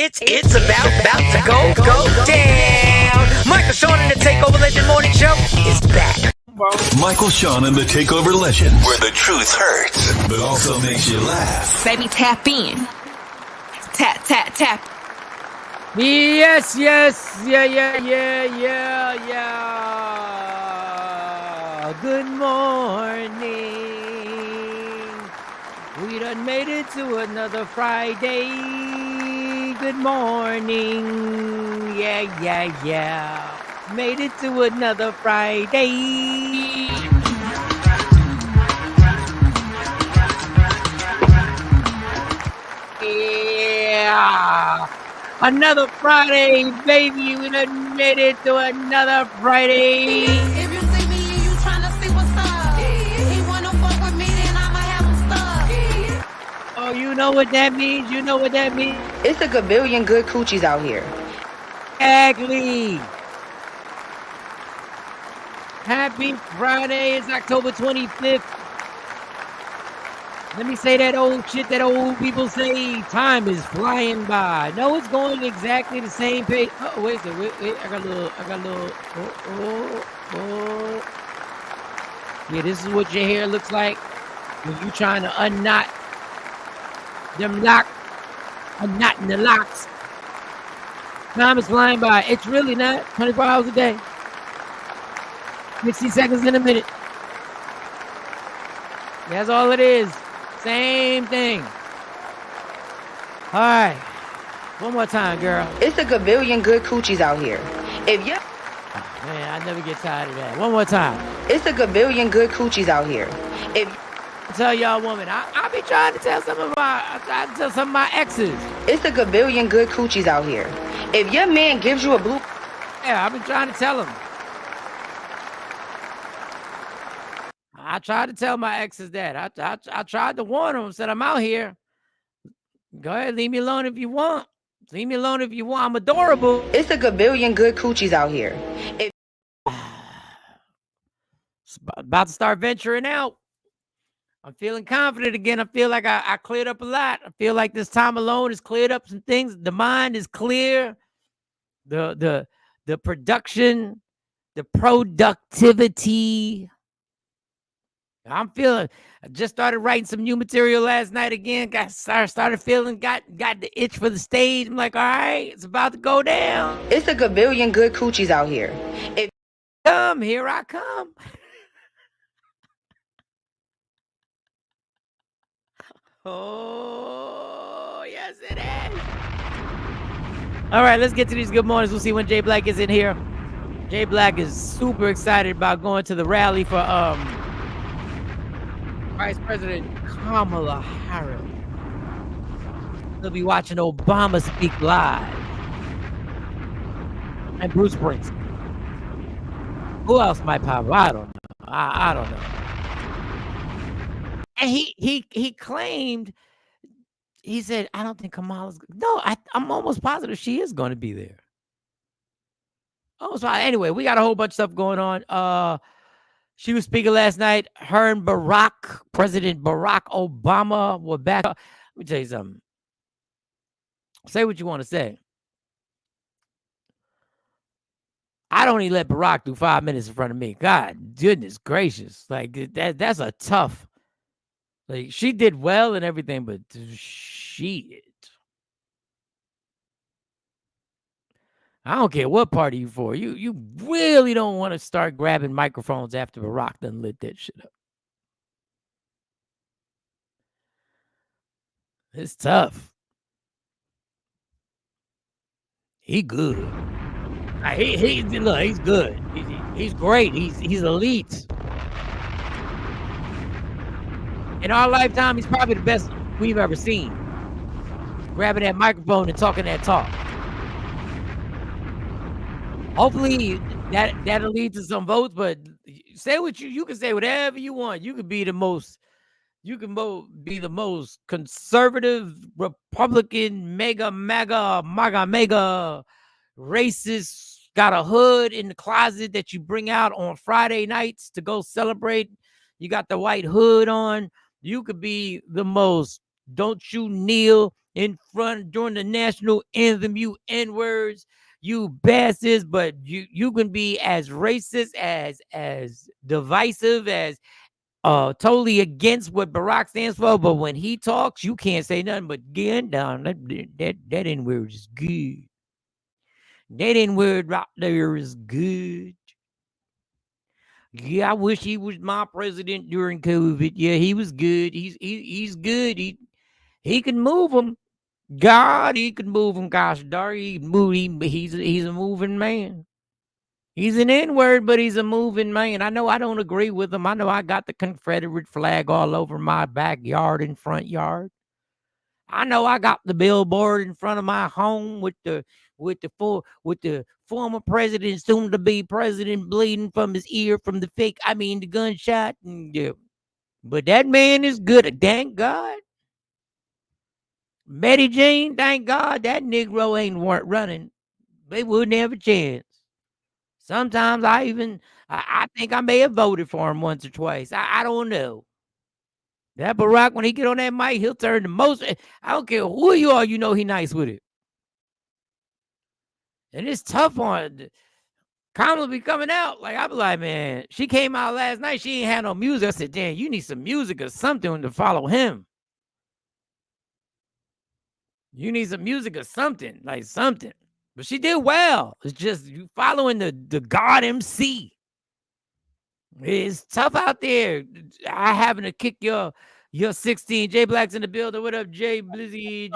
It's about to go down. Michael Sean and the Takeover Legend Morning Show is back. Michael Sean and the Takeover Legend, where the truth hurts, but also makes you laugh. Baby, tap in. Tap, tap, tap. Yes. Yeah. Good morning. We done made it to another Friday. Good morning. Yeah. Made it to another Friday. Yeah. Another Friday, baby. We done made it to another Friday. If you see me and you tryna see what's up, he wanna fuck with me, then I'ma have him stuck. Oh, you know what that means? You know what that means? It's a gabillion good coochies out here. Exactly. Happy Friday. It's October 25th. Let me say that old shit that old people say. Time is flying by. No, it's going exactly the same pace. Oh, wait. I got a little. Oh. Yeah, this is what your hair looks like when you trying to unknot them unknotting the locks. Time is flying by. It's really not 24 hours a day. 60 seconds in a minute. That's all it is. Same thing. All right. One more time, girl. It's a gabillion good coochies out here. If you Man, I never get tired of that. One more time. It's a gabillion good coochies out here. If I tell y'all, woman, I be trying to tell some of my exes. It's a gabillion good coochies out here. If your man gives you a blue, Yeah, I've been trying to tell him. I tried to tell my exes that. I tried to warn them. Said, I'm out here. Go ahead, leave me alone if you want. Leave me alone if you want. I'm adorable. it's a gabillion good coochies out here. If About to start venturing out. I'm feeling confident again. I feel like I cleared up a lot. I feel like this time alone has cleared up some things. The mind is clear. The production, the productivity. I'm feeling. I just started writing some new material last night again. Started feeling. Got the itch for the stage. I'm like, all right, it's about to go down. it's a gabillion good coochies out here. If Here I come. Oh, yes, it is. All right, let's get to these good mornings. We'll see when Jay Black is in here. Jay Black is super excited about going to the rally for Vice President Kamala Harris. He'll be watching Obama speak live. And Bruce Springsteen. Who else might pop up? I don't know. I don't know. And he claimed, he said, I don't think Kamala's. No, I'm almost positive she is going to be there. Anyway, we got a whole bunch of stuff going on. She was speaking last night. Her and President Barack Obama were back. Let me tell you something. Say what you want to say. I don't even let Barack do 5 minutes in front of me. God, goodness gracious. Like, that's a tough. Like, she did well and everything, but shit. I don't care what party you for. You really don't want to start grabbing microphones after Barack done lit that shit up. It's tough. He good. Look, he's good. He's great. He's elite. In our lifetime, he's probably the best we've ever seen. Grabbing that microphone and talking that talk. Hopefully that'll lead to some votes, but say what you can say whatever you want. You could be the most conservative Republican, mega racist, got a hood in the closet that you bring out on Friday nights to go celebrate. You got the white hood on. You could be the most don't you kneel in front during the national anthem, you N-words, you bastards, but you can be as racist, as divisive, as totally against what Barack stands for. But when he talks, you can't say nothing but get down. That N-word is good. That N-word right there is good. Yeah, I wish he was my president during COVID. Yeah, he was good. He's good. He can move him. God, he can move him. Gosh, darn, he can move. He's a moving man. He's an N-word, but he's a moving man. I know I don't agree with him. I know I got the Confederate flag all over my backyard and front yard. I know I got the billboard in front of my home with the former president, soon to be president, bleeding from his ear from the gunshot. Yeah. But that man is good. Thank God. Betty Jean, thank God that Negro weren't running. They wouldn't have a chance. Sometimes I think I may have voted for him once or twice. I don't know. That Barack, when he get on that mic, he'll turn the most. I don't care who you are, you know he nice with it. And it's tough on Kamala be coming out. Like, I be like, man, she came out last night. She ain't had no music. I said, damn, you need some music or something to follow him. You need some music or something, like something. But she did well. It's just you following the God MC. It's tough out there. I having to kick your 16. J Black's in the building. What up, J Blizzy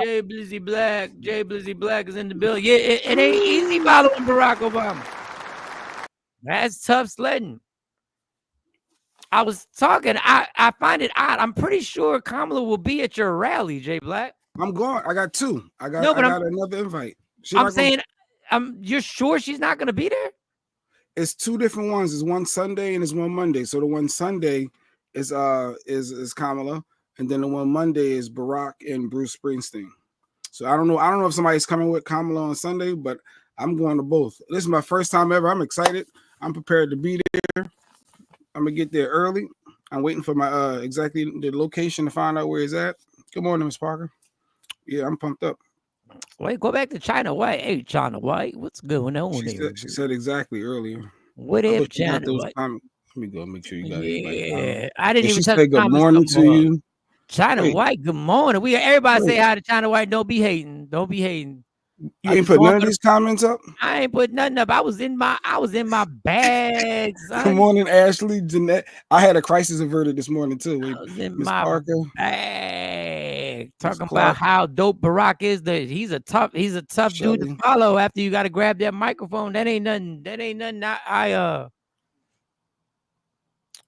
Black? J Blizzy Black is in the building. Yeah, it ain't easy following Barack Obama. That's tough sledding. I was talking. I find it odd. I'm pretty sure Kamala will be at your rally, J Black. I'm going. I got two. I got another invite. You're sure she's not going to be there? It's two different ones. It's one Sunday and it's one Monday. So the one Sunday is Kamala, and then the one Monday is Barack and Bruce Springsteen. So I don't know if somebody's coming with Kamala on Sunday, but I'm going to both. This is my first time ever. I'm excited. I'm prepared to be there. I'm gonna get there early. I'm waiting for my exactly the location to find out where it's at. Good morning, Miss Parker. Yeah, I'm pumped up. Wait, go back to China White. Hey, China White, what's going on there? She said exactly earlier. What if China White? Let me go make sure you got it. I didn't even touch good morning to you. China White, good morning. Everybody say hi to China White. Don't be hating. Don't be hating. You ain't put none of these comments up? I ain't put nothing up. I was in my bag, son. Good morning, Ashley, Jeanette. I had a crisis averted this morning too. I was in my bag. Talking about how dope Barack is. He's a tough dude to follow after you got to grab that microphone. That ain't nothing. I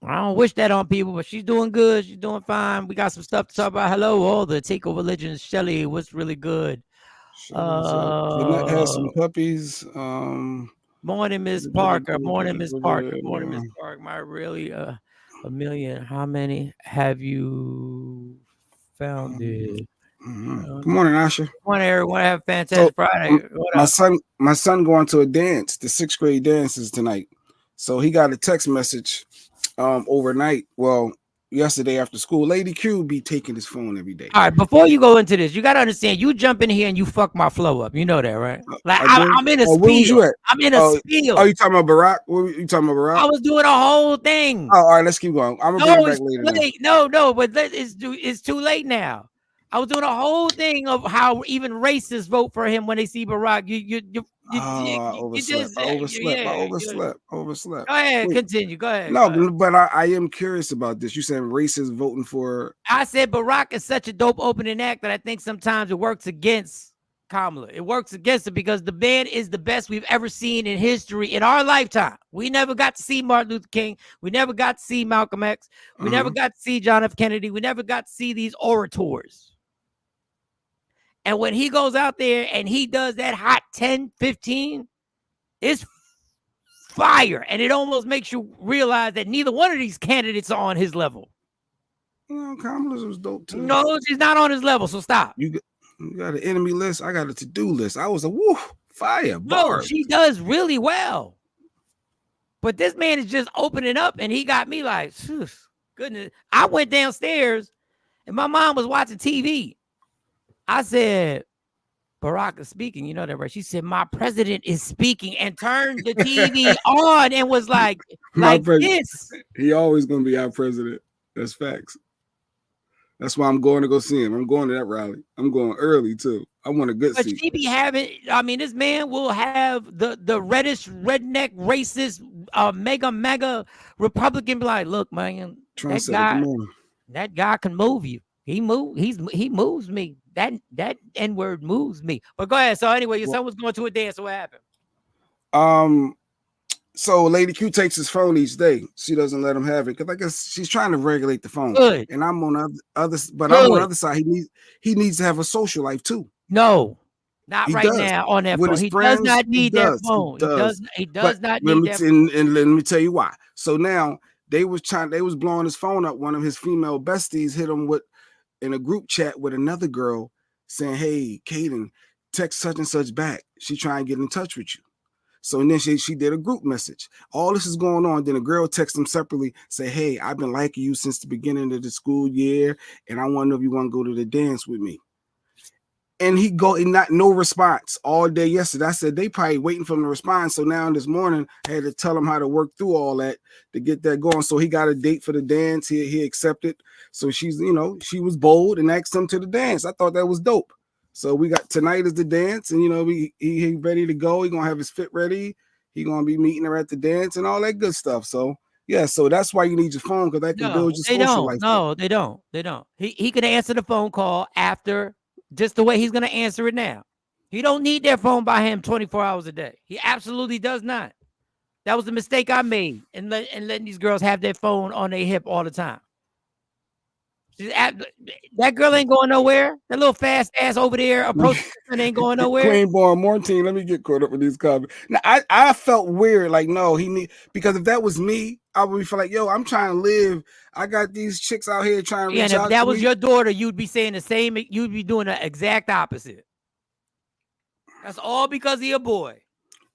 don't wish that on people, but she's doing good. She's doing fine. We got some stuff to talk about. Hello, all the takeover legends. Shelly, what's really good? Jeanette has some puppies. Morning, Miss Parker. Morning, Miss Parker. Morning, Miss Parker. My really a million. How many have you founded? Good morning, Asha. Good morning, everyone. Have a fantastic Friday. My son going to a dance. The 6th grade dance is tonight. So he got a text message overnight. Well, yesterday after school. Lady Q be taking his phone every day. All right, before you go into this, you got to understand, you jump in here and you fuck my flow up. You know that, right? Like I'm in a spiel. Where was you at? I'm in a spiel. Oh, you talking about Barack? What you talking about Barack? I was doing a whole thing. Oh, all right, let's keep going. I'm gonna bring it back later. No, but it's too late now. I was doing a whole thing of how even racists vote for him when they see Barack. I overslept. Go ahead, continue. Go ahead. No, but I am curious about this. You said racists voting for. I said Barack is such a dope opening act that I think sometimes it works against Kamala. It works against it because the man is the best we've ever seen in history in our lifetime. We never got to see Martin Luther King. We never got to see Malcolm X. We never got to see John F. Kennedy. We never got to see these orators. And when he goes out there and he does that hot 10, 15, it's fire. And it almost makes you realize that neither one of these candidates are on his level. Well, Kamala was dope too. No, she's not on his level, so stop. You got an enemy list. I got a to-do list. I was a fire. No, she does really well. But this man is just opening up and he got me like, goodness. I went downstairs and my mom was watching TV. I said, Barack is speaking. You know that, right? She said, my president is speaking, and turned the TV on and was like this. He always gonna be our president. That's facts. That's why I'm going to go see him. I'm going to that rally. I'm going early too. I want a good But seat. she be having, I mean, this man will have the reddish, redneck, racist, mega Republican be like, look, man, that guy can move you. He moves me. That N-word moves me. But go ahead. So anyway, your son was going to a dance. So what happened? So Lady Q takes his phone each day. She doesn't let him have it because I guess she's trying to regulate the phone. Good. And I'm on the other, but I'm on the other side. He needs to have a social life too. No, not right now on that phone. He does not need that phone. He does not need that phone. And let me tell you why. So now they was blowing his phone up. One of his female besties hit him with in a group chat with another girl saying, "Hey, Kaden, text such and such back. She trying to get in touch with you." So then she did a group message. All this is going on. Then a girl texts him separately, say, "Hey, I've been liking you since the beginning of the school year, and I want to know if you want to go to the dance with me." And he no response all day yesterday. I said they probably waiting for him to respond. So now this morning I had to tell him how to work through all that to get that going. So he got a date for the dance. He accepted. So she was bold and asked him to the dance. I thought that was dope. So we got tonight is the dance, and he ready to go. He gonna have his fit ready. He gonna be meeting her at the dance and all that good stuff. So yeah, so that's why you need your phone, because that can build your social life. No, they don't. He can answer the phone call after, just the way he's gonna answer it now. He don't need that phone by him 24 hours a day. He absolutely does not. That was the mistake I made in letting these girls have their phone on their hip all the time. That girl ain't going nowhere. That little fast ass over there approaching ain't going nowhere. Queen Born Mortine, let me get caught up with these comments. Now, I felt weird, like, no, because if that was me, I would feel like, yo, I'm trying to live. I got these chicks out here trying to reach out. And if that was your daughter, you'd be saying the same. You'd be doing the exact opposite. That's all because of your boy.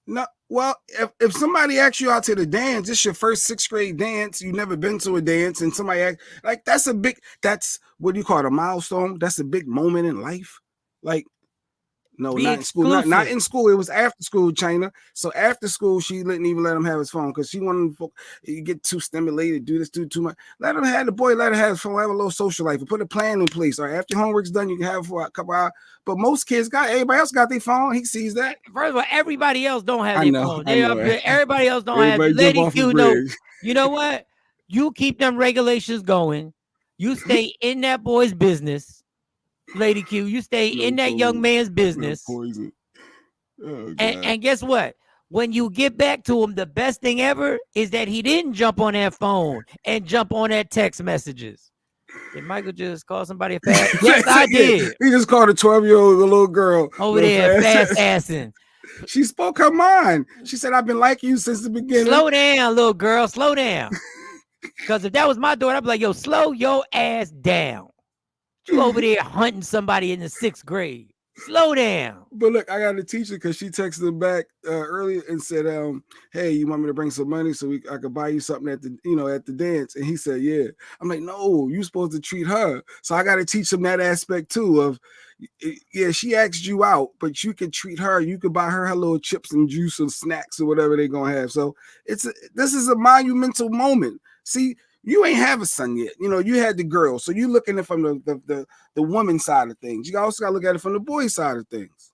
No, well, if somebody asks you out to the dance, it's your first 6th grade dance, you've never been to a dance, and somebody that's what do you call it, a milestone? That's a big moment in life. Like, no, not in school. Not in school. It was after school, China. So after school, she didn't even let him have his phone because she wanted to get too stimulated, do too much. Let him have his phone, have a little social life, and put a plan in place. All right, after homework's done, you can have it for a couple hours. But most kids everybody else got their phone. He sees that. First of all, everybody else don't have their phone. Everybody else don't have. Lady Q, you know what? You keep them regulations going. You stay in that boy's business. Lady Q, you stay in that young man's business. And guess what? When you get back to him, the best thing ever is that he didn't jump on that phone and jump on that text messages. Did Michael just call somebody a fast? Yes, I did. He just called a 12-year-old little girl over there fast assing. She spoke her mind. She said, "I've been liking you since the beginning." Slow down, little girl. Slow down. Because if that was my daughter, I'd be like, yo, slow your ass down. You over there hunting somebody in the 6th grade. Slow down. But look, I got a teacher because she texted him back earlier and said, "Hey, you want me to bring some money so I could buy you something at the dance?" And he said, "Yeah." I'm like, "No, you're supposed to treat her." So I got to teach him that aspect too. Of yeah, she asked you out, but you can treat her. You could buy her little chips and juice and snacks or whatever they're gonna have. So this is a monumental moment. See. You ain't have a son yet. You had the girl. So you looking at it from the woman side of things. You also got to look at it from the boy side of things.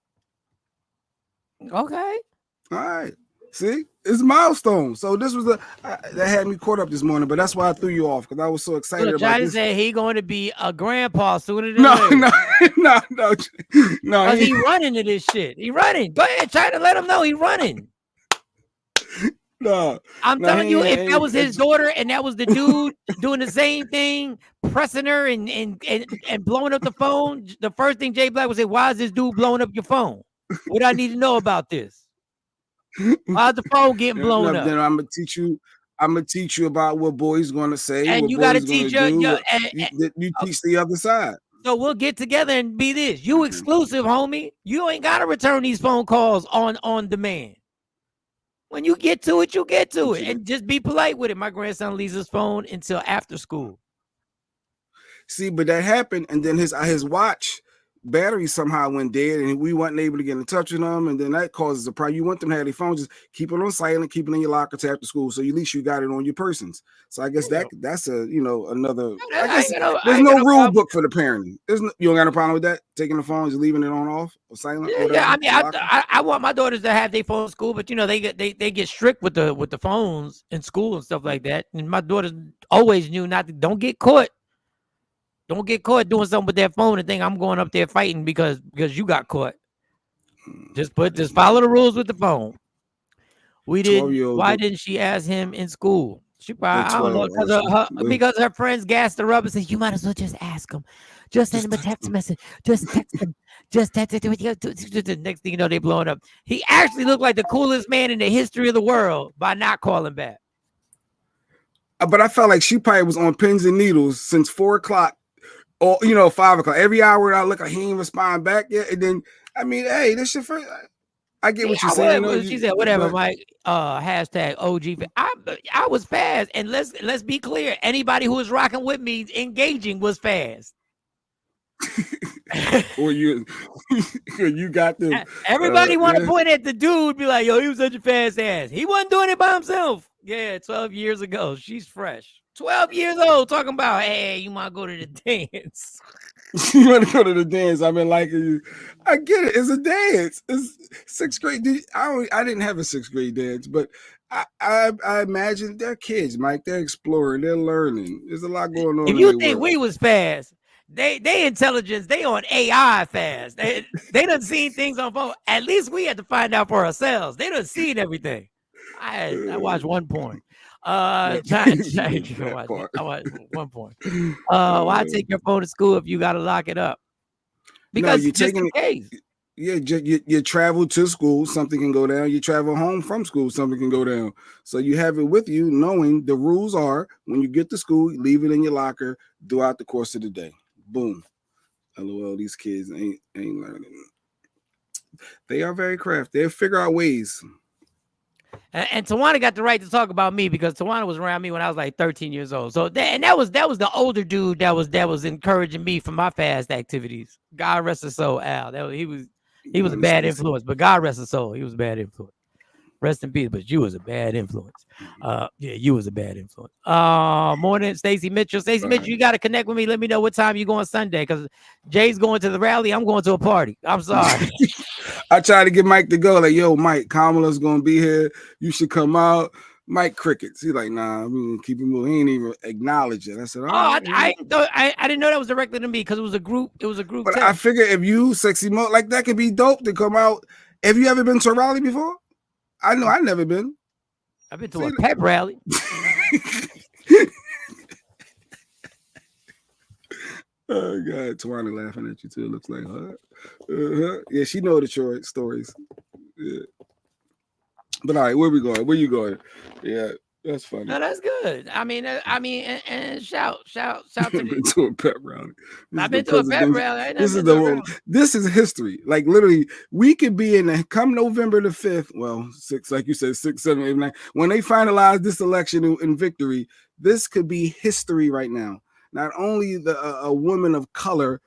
Okay. All right. See? It's a milestone. So this was that had me caught up this morning, but that's why I threw you off, because I was so excited about this. Said he going to be a grandpa sooner than later. No. He running to this shit. He running. Go ahead, try to let him know he running. No, I'm telling you, if that was his daughter and that was the dude doing the same thing, pressing her and blowing up the phone, the first thing Jay Black would say, "Why is this dude blowing up your phone? What do I need to know about this? Why's the phone getting blown up?" Then I'm gonna teach you about what boys gonna say, and you got to teach you teach the other side. So we'll get together and be this. You exclusive, homie. You ain't got to return these phone calls on demand. When you get to it, you get to it. And just be polite with it. My grandson leaves his phone until after school. See, but that happened, and then his watch battery somehow went dead, and we weren't able to get in touch with them, and then that causes a problem. You want them to have their phone, just keep it on silent, keep it in your locker till after school, so at least you got it on your persons. So I guess that's a another. I guess there's no rule book for the parenting. You don't got a problem with that, taking the phone, just leaving it on off or silent. Yeah, I mean, I want my daughters to have their phone in school, but they get strict with the phones in school and stuff like that. And my daughters always knew not to. Don't get caught doing something with their phone and think I'm going up there fighting because you got caught. Just follow the rules with the phone. Why didn't she ask him in school? She probably, I don't know, because her friends gassed her up and said, you might as well just ask him. Just send him a text message. Just text him. Just text it. The next thing you know, they blowing up. He actually looked like the coolest man in the history of the world by not calling back. But I felt like she probably was on pins and needles since 4 o'clock or 5 o'clock. Every hour I look like he ain't respond back yet. And then hey, this your first. I get what you're saying. She said, whatever, Mike. Hashtag OG. I was fast. And let's be clear. Anybody who was rocking with me, engaging, was fast. Or you got them. Everybody want to point at the dude, be like, yo, he was such a fast ass. He wasn't doing it by himself. Yeah, 12 years ago. She's fresh. 12 years old, talking about, hey, you might go to the dance. You want to go to the dance? I've been liking you. I get it. It's a dance. It's 6th grade. I didn't have a 6th grade dance, but I imagine they're kids, Mike. They're exploring. They're learning. There's a lot going on. If you think we was fast, they intelligence, they on AI fast. They done seen things on phone. At least we had to find out for ourselves. They done seen everything. I watched one porn. I watched one porn. Why take your phone to school if you got to lock it up? Because you're taking it. Yeah, you travel to school, something can go down. You travel home from school, something can go down. So you have it with you, knowing the rules are when you get to school, leave it in your locker throughout the course of the day. Boom. LOL, these kids ain't learning. They are very crafty. They'll figure out ways. And Tawana got the right to talk about me because Tawana was around me when I was like 13 years old. So that was the older dude that was encouraging me for my fast activities. God rest his soul, Al. He was a bad influence, but God rest his soul. He was a bad influence. Rest in peace, but you was a bad influence. You was a bad influence. Morning, Stacey Mitchell. Stacey Mitchell, you got to connect with me. Let me know what time you go on Sunday because Jay's going to the rally. I'm going to a party. I'm sorry. I tried to get Mike to go. Like, yo, Mike, Kamala's going to be here. You should come out. Mike crickets. He's like, nah, I'm going to keep it moving. He ain't even acknowledge it. I said, I didn't know that was directly to me because it was a group. It was a group. But text. I figure if you sexy mo like that could be dope to come out. Have you ever been to a rally before? I know I've never been. I've been to a pep rally. Oh God, Tawana laughing at you too. It looks like her. Yeah, she know the short stories. Yeah. But all right, where we going? Where you going? Yeah, that's funny. No, that's good. I mean, and shout to been to a pep rally. I've been to a pep rally. This is history. Like literally, we could be come November the 5th. Well, 6, like you said, 6, 7, 8, 9. When they finalize this election in victory, this could be history right now. Not only a woman of color,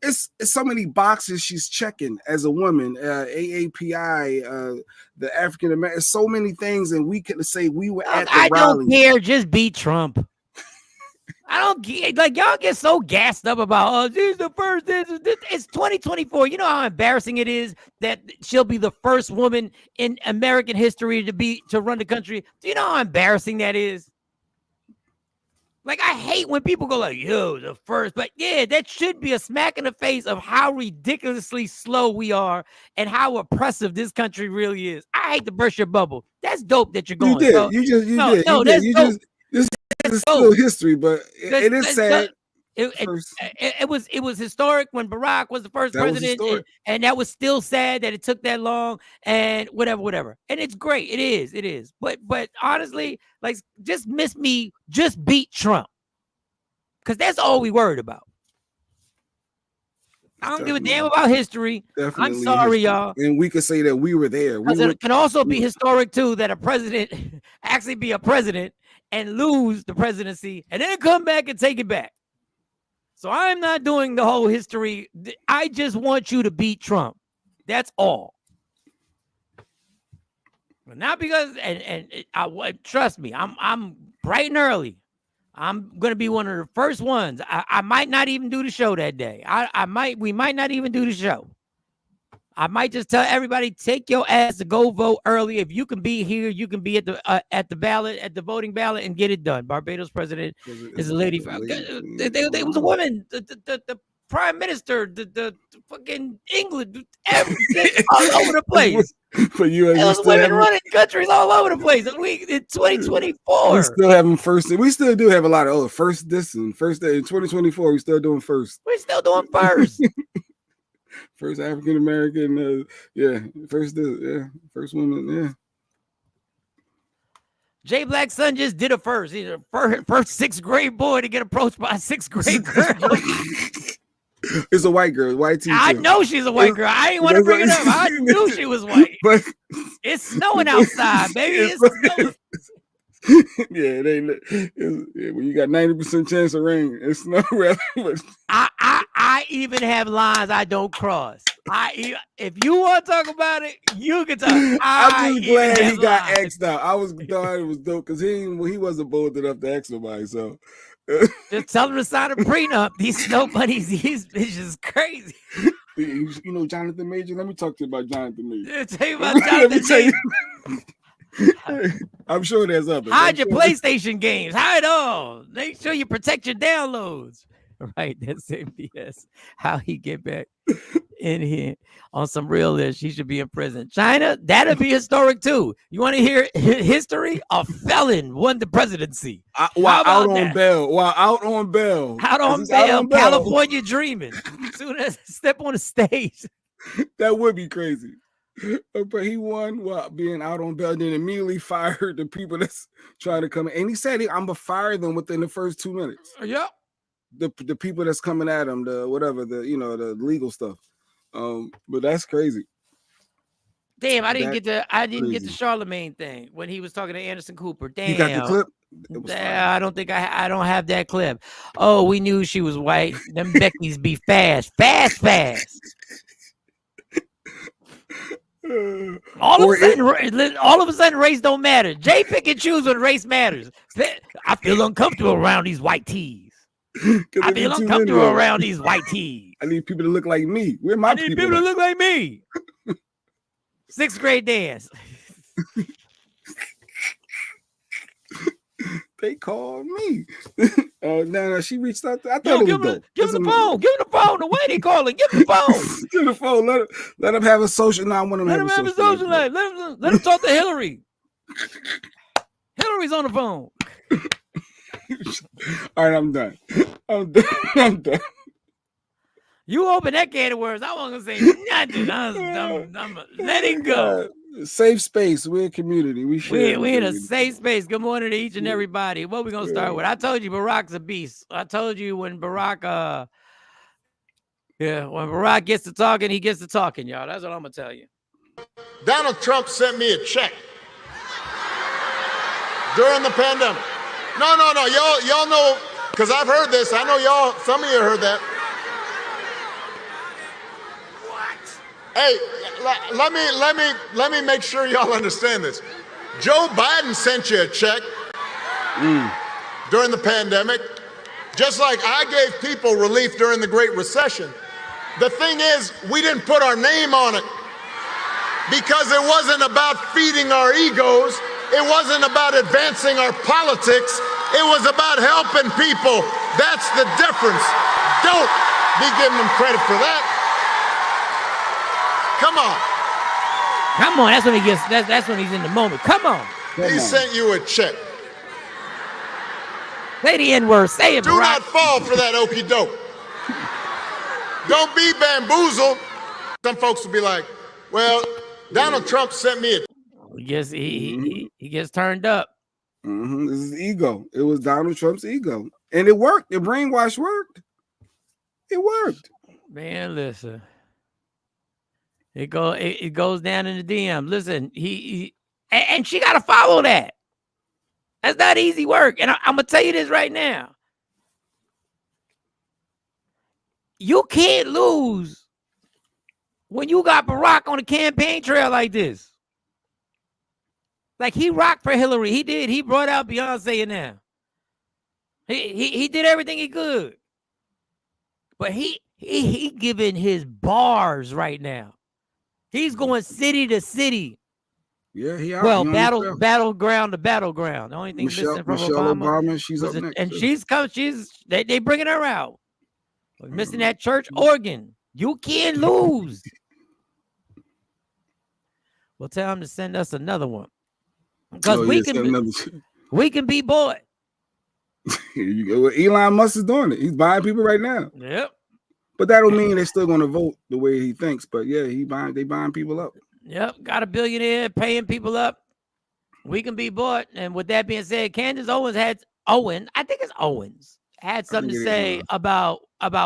it's so many boxes she's checking as a woman, AAPI, the African American, so many things, and we could say we were at the rally. I don't care, just beat Trump. I don't get like y'all get so gassed up about she's the first. It's 2024. You know how embarrassing it is that she'll be the first woman in American history to run the country. Do you know how embarrassing that is? Like, I hate when people go like, yo, the first. But yeah, that should be a smack in the face of how ridiculously slow we are and how oppressive this country really is. I hate to burst your bubble. That's dope that you're going. You did. So, you did. This is still history, but it is sad. It was historic when Barack was the first president, and that was still sad that it took that long and whatever. And it's great. It is. But honestly, like, just beat Trump. Because that's all we worried about. I don't give a damn about history. Definitely I'm sorry, y'all. And we could say that we were there. It can also be historic, too, that a president actually be a president and lose the presidency and then come back and take it back. So I'm not doing the whole history. I just want you to beat Trump. That's all. Not because, trust me, I'm bright and early. I'm gonna be one of the first ones. I might not even do the show that day. We might not even do the show. I might just tell everybody, take your ass to go vote early. If you can be here, you can be at the ballot, at the voting ballot, and get it done. Barbados president is a lady. There was a woman, the prime minister, the fucking England, everything all over the place. For you, there was women running countries all over the place. In 2024, we still having first. We still do have a lot of first this and first day in 2024. We still doing first. We're still doing first. First African American, first woman, yeah. Jay Black's son just did a first. He's a first sixth grade boy to get approached by a sixth grade girl. It's a white girl, white teacher. I know she's a white girl. I didn't want to bring it up. I knew she was white. But it's snowing outside, baby. It's snowing. Yeah, it ain't. When you got 90% chance of rain, it's not rather. I even have lines I don't cross. If you want to talk about it, you can talk. I'm just glad he got X'd out. I thought it was dope because he wasn't bold enough to X somebody. So just tell him to sign a prenup. These snow bunnies, these bitches crazy. You know Jonathan Major? Let me talk to you about Jonathan Major. Tell you about Jonathan Major. I'm sure there's others. Hide your PlayStation games. Hide all. Make sure you protect your downloads. Right, that's MBS. How he get back in here on some real list? She should be in prison. China, that'll be historic too. You want to hear history? A felon won the presidency. While out on bail. Out on bail. California dreaming. As soon as I step on the stage. That would be crazy. But he won while being out on bail, then immediately fired the people that's trying to come in. And he said, I'm going to fire them within the first 2 minutes. Yep. The people that's coming at him, the legal stuff. But that's crazy. Damn, I didn't get the Charlemagne thing when he was talking to Anderson Cooper. Damn. You got the clip? I don't think I don't have that clip. Oh, we knew she was white. Them Beckys be fast. All of a sudden, race don't matter. Jay pick and choose when race matters. I feel uncomfortable around these white tees. I feel uncomfortable around these white tees. I need people to look like me. Where my people? I need people to look like me. Sixth grade dance. They called me. No, she reached out. I thought it was dope. Give him the phone. Give him the phone. The way they calling. Give him the phone. Give him the phone. Let him have a social. No, I want him to have a social life. Let him talk to Hillary. Hillary's on the phone. All right, I'm done. You open that can of words. I wasn't gonna say nothing. I'm letting go. Safe space. We're a community. We're in a safe space. Good morning to each and everybody. What we gonna start with? I told you Barack's a beast. I told you when Barack when Barack gets to talking, he gets to talking, y'all. That's what I'm gonna tell you. Donald Trump sent me a check during the pandemic. No. Y'all know, because I've heard this. I know some of you heard that. Hey, let me make sure y'all understand this. Joe Biden sent you a check during the pandemic, just like I gave people relief during the Great Recession. The thing is, we didn't put our name on it because it wasn't about feeding our egos. It wasn't about advancing our politics. It was about helping people. That's the difference. Don't be giving them credit for that. Come on. That's when he gets. That's when he's in the moment. Come on. He sent you a check. Say the N-word. Say it. Do not fall for that okie doke. Don't be bamboozled. Some folks will be like, "Well, Donald Trump sent me a." Yes, he gets turned up. This is ego. It was Donald Trump's ego, and it worked. The brainwash worked. It worked. Man, listen. It goes down in the DM. Listen, and she got to follow that. That's not easy work. And I'm gonna tell you this right now. You can't lose when you got Barack on the campaign trail like this. Like, he rocked for Hillary. He did. He brought out Beyonce in there. He did everything he could. But he giving his bars right now. He's going city to city. Yeah, he out. Well, he on the trail. battleground to battleground. The only thing missing from Obama, she's up next. and too. she's coming. They bringing her out. We're missing that church organ. You can't lose. We'll tell him to send us another one because we can be bought. Elon Musk is doing it. He's buying people right now. Yep. But that don't mean they're still going to vote the way he thinks. But yeah, they buying people up. Yep. Got a billionaire paying people up. We can be bought. And with that being said, Candace Owens I think it's Owens, had something to say about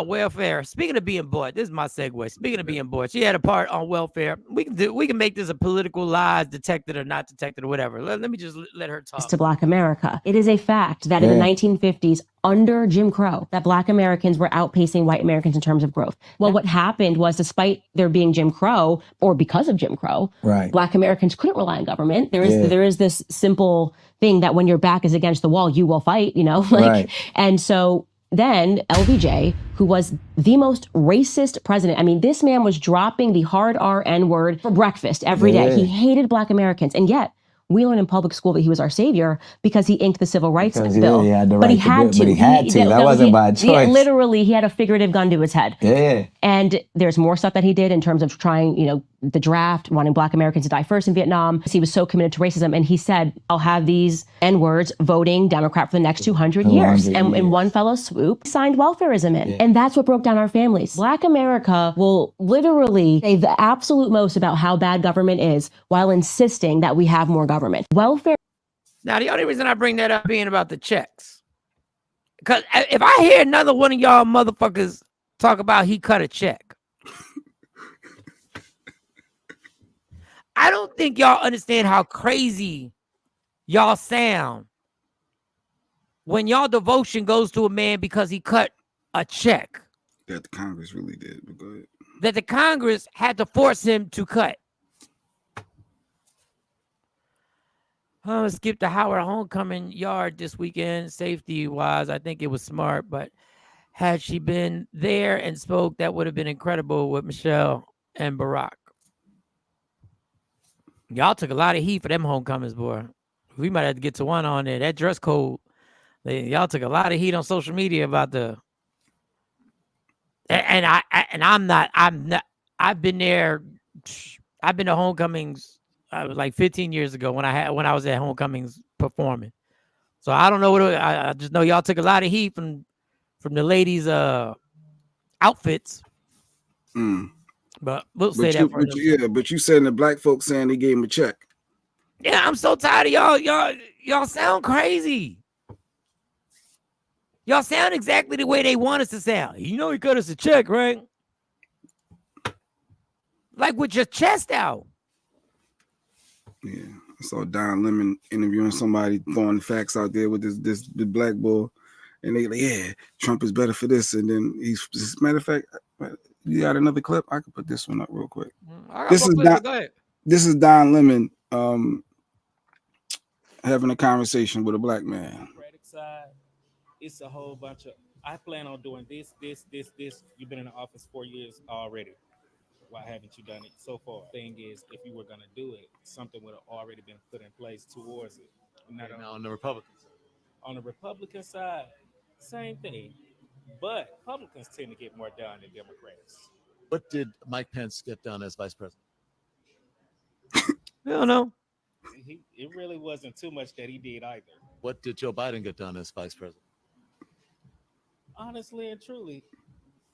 welfare. Speaking of being bought, this is my segue. Speaking of being bought, she had a part on welfare. We can make this a political lies detected or not detected or whatever. Let me just let her talk. To Black America. It is a fact that in the 1950s, under Jim Crow, that Black Americans were outpacing white Americans in terms of growth. Well, what happened was, despite there being Jim Crow, or because of Jim Crow, Black Americans couldn't rely on government. There is this simple thing that when your back is against the wall, you will fight, and so then LBJ, who was the most racist president. I mean, this man was dropping the hard R N word for breakfast every day. He hated Black Americans. And yet we learned in public school that he was our savior because he inked the Civil Rights Bill. But he had to. That wasn't by choice. Literally, he had a figurative gun to his head. Yeah. And there's more stuff that he did in terms of trying, the draft, wanting Black Americans to die first in Vietnam. He was so committed to racism. And he said, I'll have these N-words voting Democrat for the next 200 years. And in one fell swoop, signed welfareism in. And that's what broke down our families. Black America will literally say the absolute most about how bad government is while insisting that we have more government. Welfare. Now, the only reason I bring that up being about the checks, because if I hear another one of y'all motherfuckers talk about he cut a check, I don't think y'all understand how crazy y'all sound when y'all devotion goes to a man because he cut a check. That the Congress really did. But go ahead. That the Congress had to force him to cut. I'm gonna skip the Howard homecoming yard this weekend, safety-wise. I think it was smart, but had she been there and spoke, that would have been incredible with Michelle and Barack. Y'all took a lot of heat for them homecomings, boy. We might have to get to one on there. That dress code, y'all took a lot of heat on social media about the. I've been there. I've been to homecomings. I was like 15 years ago when I was at homecomings performing. So I don't know what I just know. Y'all took a lot of heat from the ladies' outfits. But we'll say that for but you said the black folks saying they gave him a check. Yeah, I'm so tired of y'all. Y'all sound crazy. Y'all sound exactly the way they want us to sound. He cut us a check, right? Like with your chest out. Yeah, I saw Don Lemon interviewing somebody throwing facts out there with this black boy, and they like, Trump is better for this, and then as a matter of fact. You got another clip? I could put this one up real quick. This is Don Lemon having a conversation with a black man. Side, it's a whole bunch of. I plan on doing this. You've been in the office 4 years already. Why haven't you done it so far? Thing is, if you were gonna do it, something would have already been put in place towards it. Now on the Republican side. On the Republican side, same thing. But Republicans tend to get more done than Democrats. What did Mike Pence get done as vice president? I don't know. It really wasn't too much that he did either. What did Joe Biden get done as vice president? Honestly and truly,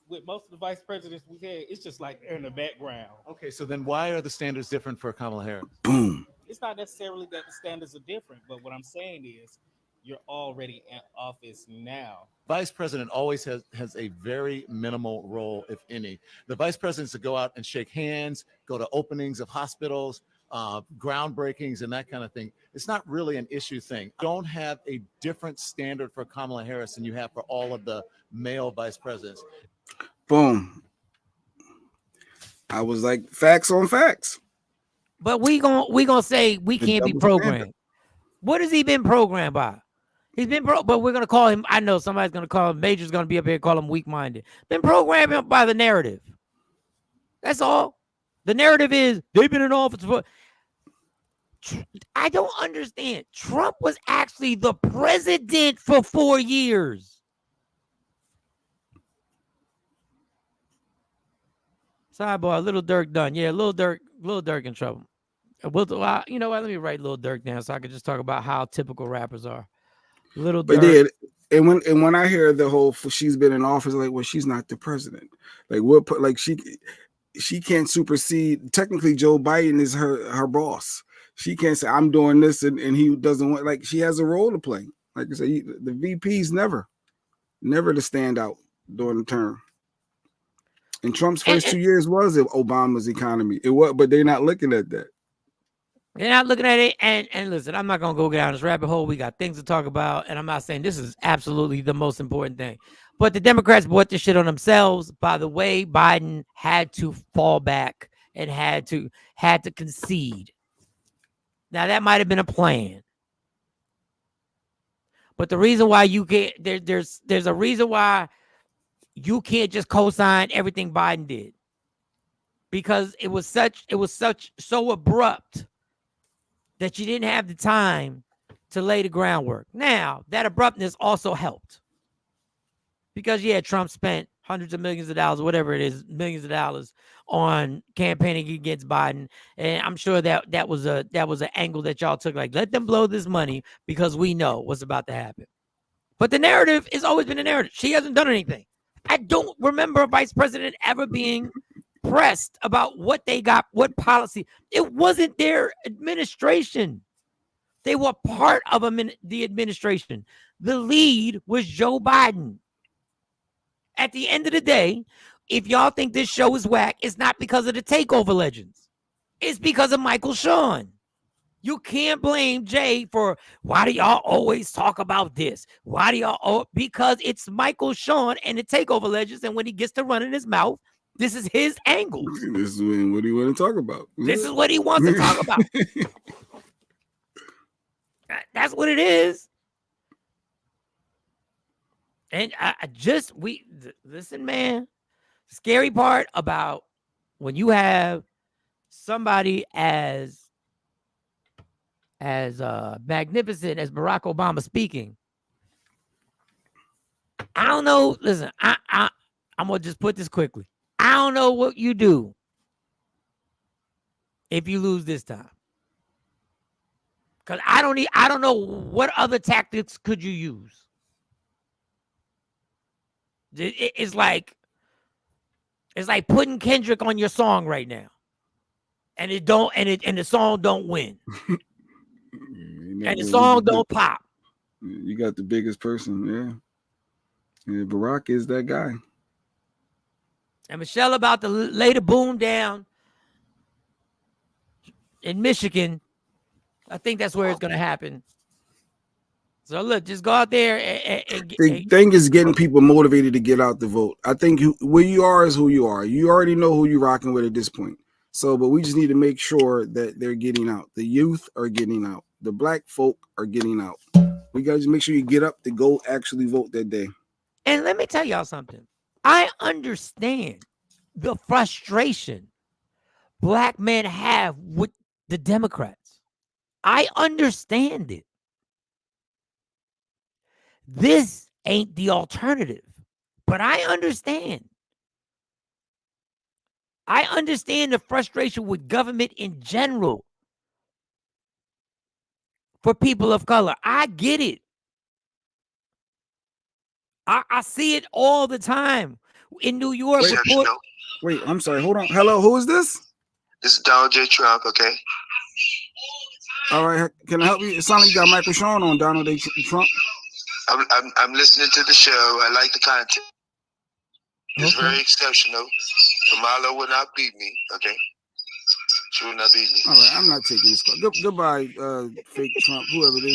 with most of the vice presidents we had, it's just like in the background. Okay, so then why are the standards different for Kamala Harris? Boom. It's not necessarily that the standards are different, but what I'm saying is you're already in office now. Vice president always has a very minimal role, if any. The vice presidents to go out and shake hands, go to openings of hospitals, groundbreakings and that kind of thing. It's not really an issue thing. Don't have a different standard for Kamala Harris than you have for all of the male vice presidents. Boom. I was like, facts on facts. But we gonna say we The can't be double programmed. standard. What has he been programmed by? He's been but we're gonna call him. I know somebody's gonna call him. Major's gonna be up here and call him weak-minded. Been programmed by the narrative. That's all. The narrative is they've been in office for. I don't understand. Trump was actually the president for 4 years. Sidebar, Little Dirk done. Yeah, Little Dirk in trouble. You know what? Let me write Little Dirk down so I can just talk about how typical rappers are. Little Dirk. But yeah, and when I hear the whole she's been in office, like, well, she's not the president. Like, what? Like, she can't supersede. Technically, Joe Biden is her boss. She can't say I'm doing this and he doesn't want. Like, she has a role to play. Like I said, the VP's never to stand out during the term. And Trump's first 2 years was Obama's economy. It was, but they're not looking at that. They're not looking at it. And listen, I'm not gonna go down this rabbit hole. We got things to talk about, and I'm not saying this is absolutely the most important thing. But the Democrats brought this shit on themselves. By the way, Biden had to fall back and had to concede. Now that might have been a plan. But the reason why you get there's a reason why you can't just co-sign everything Biden did. Because it was so abrupt that you didn't have the time to lay the groundwork. Now, that abruptness also helped. Because, yeah, Trump spent hundreds of millions of dollars, whatever it is, millions of dollars on campaigning against Biden. And I'm sure that was an angle that y'all took. Like, let them blow this money because we know what's about to happen. But the narrative has always been a narrative. She hasn't done anything. I don't remember a vice president ever being pressed about what they got, what policy. It wasn't their administration. They were part of the administration. The lead was Joe Biden. At the end of the day, if y'all think this show is whack, it's not because of the takeover legends. It's because of Michael Sean. You can't blame Jay for why do y'all always talk about this? Why do y'all? Because it's Michael Sean and the takeover legends, and when he gets to running his mouth, this is his angles. This is what he want to talk about. This is what he wants to talk about. That's what it is. And listen, man. The scary part about when you have somebody as magnificent as Barack Obama speaking, I don't know. Listen, I'm gonna just put this quickly. I don't know what you do if you lose this time. Because I don't know what other tactics could you use. It's like putting Kendrick on your song right now. And the song don't win. And the song don't pop. You got the biggest person, yeah. Barack is that guy. And Michelle about to lay the boom down in Michigan. I think that's where it's going to happen. So look, just go out there the thing is getting people motivated to get out the vote. I think where you are is who you are. You already know who you're rocking with at this point. So, but we just need to make sure that they're getting out. The youth are getting out. The black folk are getting out. We got to make sure you get up to go actually vote that day. And let me tell y'all something. I understand the frustration black men have with the Democrats. I understand it. This ain't the alternative, but I understand. I understand the frustration with government in general for people of color. I get it. I see it all the time in New York. Wait, I'm sorry. Hold on. Hello, who is this? This is Donald J. Trump, okay? All right. Can I help you? It sounds like you got Michael Sean on Donald J. Trump. I'm listening to the show. I like the content. It's very exceptional. Kamala will not beat me, okay? She will not beat me. All right, I'm not taking this call. Goodbye, fake Trump, whoever it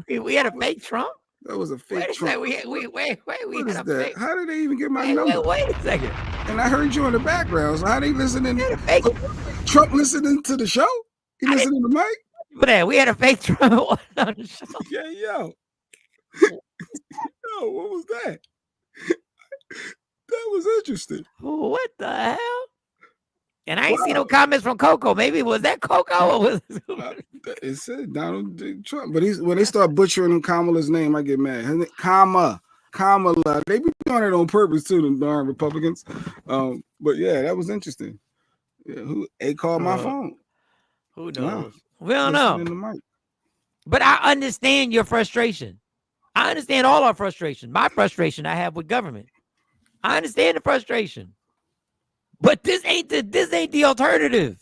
is. We had a fake Trump? That was a fake Trump. Wait, what is that? How did they even get my number? Wait a second. And I heard you in the background. So how they listening? Fake. Trump listening to the show? He listening to Mike? But we had a fake Trump on the show. Yeah, yo. Yo, what was that? That was interesting. What the hell? And I ain't seen no comments from Coco. Maybe was that Coco or was it said Donald Trump? But when they start butchering Kamala's name, I get mad. Kamala. They be doing it on purpose too, the darn Republicans. But yeah, that was interesting. Yeah, they called my phone. Who knows? We don't know. But I understand your frustration. I understand all our frustration. My frustration I have with government. I understand the frustration. But this ain't the alternative.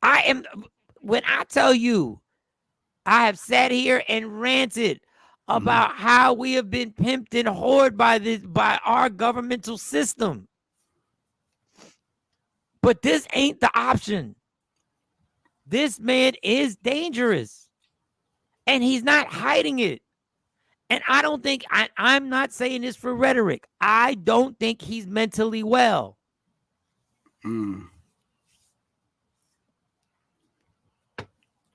When I tell you, I have sat here and ranted about how we have been pimped and whored by our governmental system. But this ain't the option. This man is dangerous. And he's not hiding it. And I don't think, I'm not saying this for rhetoric. I don't think he's mentally well. And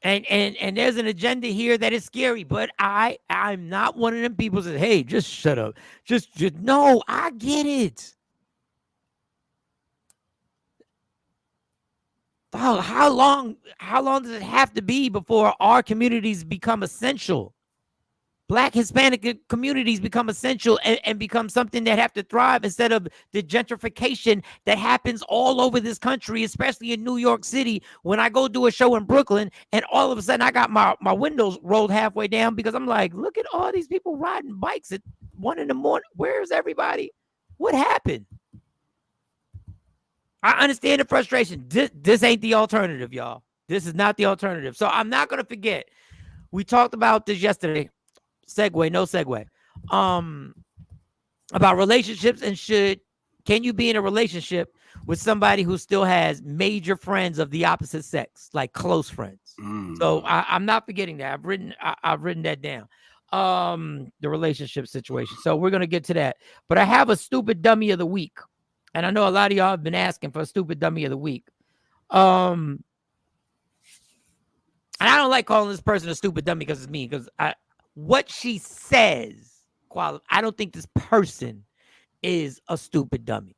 there's an agenda here that is scary, but I'm not one of them people that say, hey, just shut up. Just no, I get it. Oh, how long does it have to be before our communities become essential? Black Hispanic communities become essential and become something that have to thrive instead of the gentrification that happens all over this country, especially in New York City. When I go do a show in Brooklyn and all of a sudden I got my windows rolled halfway down because I'm like, look at all these people riding bikes at 1 a.m. Where's everybody? What happened? I understand the frustration. This ain't the alternative, y'all. This is not the alternative. So I'm not going to forget. We talked about this yesterday. No segue. About relationships and can you be in a relationship with somebody who still has major friends of the opposite sex, like close friends? So I'm not forgetting that. I've written that down. The relationship situation. So we're gonna get to that. But I have a stupid dummy of the week, and I know a lot of y'all have been asking for a stupid dummy of the week. And I don't like calling this person a stupid dummy because it's me. Because what she says, I don't think this person is a stupid dummy.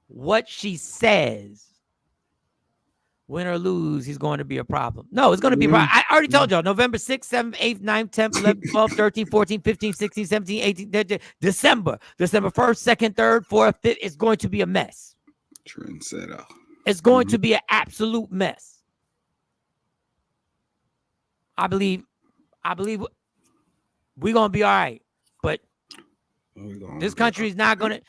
What she says, win or lose, he's going to be a problem. No, it's going to be a problem. I already told y'all, November 6th, 7th, 8th, 9th, 10th, 11th, 12th, 13th, 14th, 15th, 16th, 17th, 18th, December 1st, 2nd, 3rd, 4th, 5th is going to be a mess. Trendsetter. It's going to be an absolute mess. I believe we're gonna be all right, but this country is not gonna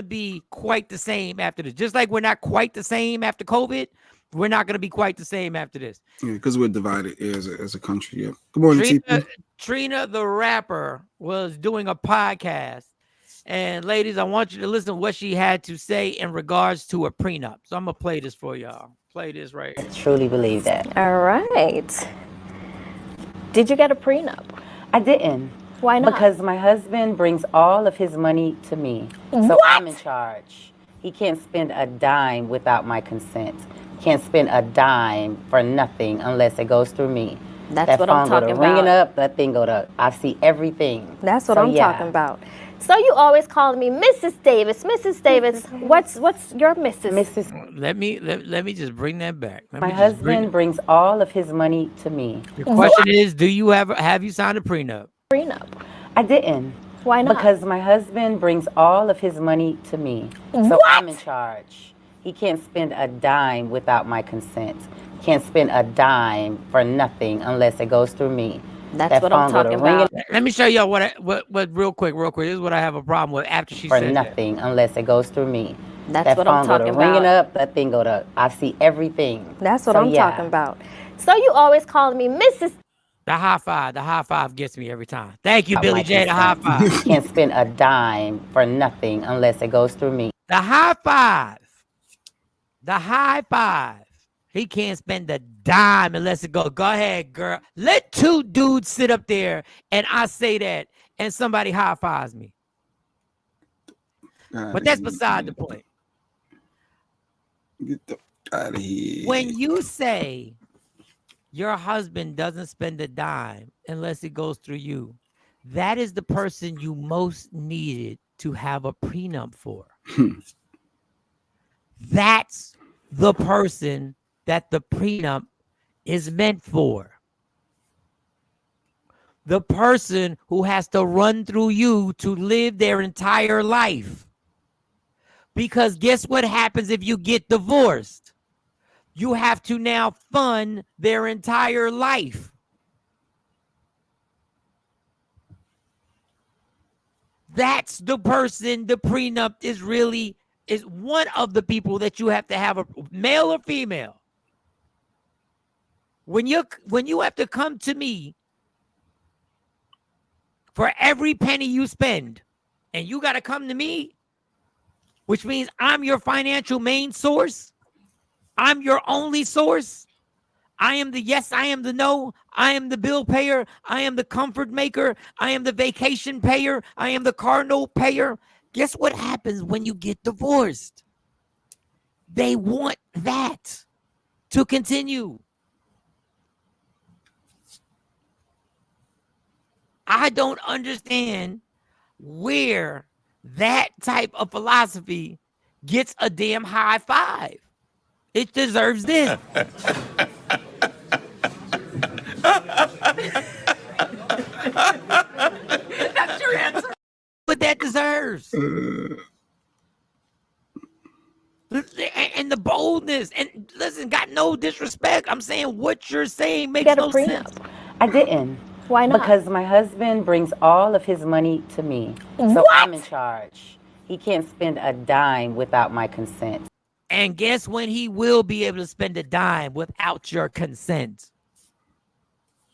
be quite the same after this. Just like we're not quite the same after COVID, we're not gonna be quite the same after this. Yeah, because we're divided as a country. Yeah. Good morning, Trina the rapper was doing a podcast, and ladies, I want you to listen to what she had to say in regards to a prenup. So I'm gonna play this for y'all. Play this right here. I truly believe that. All right. Did you get a prenup? I didn't. Why not? Because my husband brings all of his money to me. So I'm in charge. He can't spend a dime without my consent. Can't spend a dime for nothing unless it goes through me. That's what I'm talking about. Ringing up, that thing go to, I see everything. That's what I'm talking about. So you always call me Mrs. Davis. Mrs. Davis, what's your Mrs.? Let me just bring that back. My husband brings all of his money to me. The question is, have you signed a prenup? Prenup. I didn't. Why not? Because my husband brings all of his money to me. So I'm in charge. He can't spend a dime without my consent. Can't spend a dime for nothing unless it goes through me. That's what I'm talking about. Let me show y'all what real quick. This is what I have a problem with after she said for nothing unless it goes through me. That's what I'm talking about. Ringing up, that thing go to, I see everything. That's what I'm talking about. So you always call me Mrs. The high five gets me every time. Thank you, Billy J. The high five. Can't spend a dime for nothing unless it goes through me. The high five. He can't spend a dime unless it goes. Go ahead, girl. Let two dudes sit up there and I say that and somebody high fives me. But that's beside the point. Get the out of here. When you say your husband doesn't spend a dime unless it goes through you, that is the person you most needed to have a prenup for. That's the person that the prenup is meant for. The person who has to run through you to live their entire life. Because guess what happens if you get divorced? You have to now fund their entire life. That's the person the prenup is one of the people that you have to have, a male or female. When you have to come to me for every penny you spend, and you got to come to me, which means I'm your financial main source. I'm your only source. I am the yes, I am the no. I am the bill payer. I am the comfort maker. I am the vacation payer. I am the car note payer. Guess what happens when you get divorced? They want that to continue. I don't understand where that type of philosophy gets a damn high five. It deserves this. That's your answer. What that deserves. And the boldness. And listen, got no disrespect. I'm saying what you're saying makes no sense. I didn't. Why not? Because my husband brings all of his money to me. So What? I'm in charge. He can't spend a dime without my consent. And guess when he will be able to spend a dime without your consent?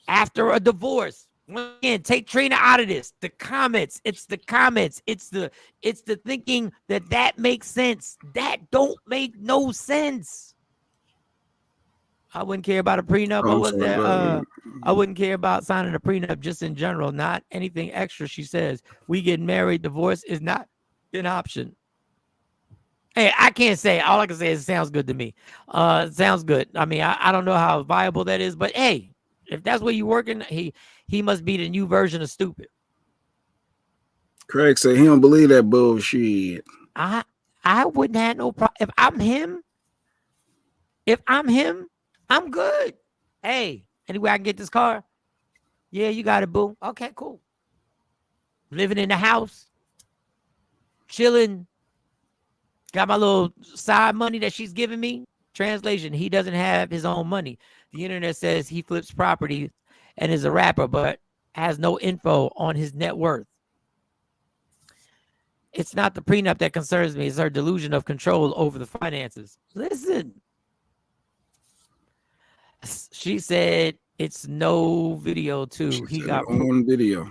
After a divorce. Again, take Trina out of this. The comments. It's the comments. It's the thinking that makes sense. That don't make no sense. I wouldn't care about a prenup. I wouldn't care about signing a prenup just in general, not anything extra. She says, we get married, divorce is not an option. Hey, I can't say. All I can say is it sounds good to me. It sounds good. I mean, I don't know how viable that is, but hey, if that's where you're working, he must be the new version of stupid. Craig said he don't believe that bullshit. I wouldn't have no problem. If I'm him, I'm good. Hey, anyway, I can get this car. Yeah, you got it, boo. Okay, cool. Living in the house, chilling. Got my little side money that she's giving me. Translation, he doesn't have his own money. The internet says he flips property and is a rapper, but has no info on his net worth. It's not the prenup that concerns me. It's her delusion of control over the finances. Listen. She said it's no video too. He got on video.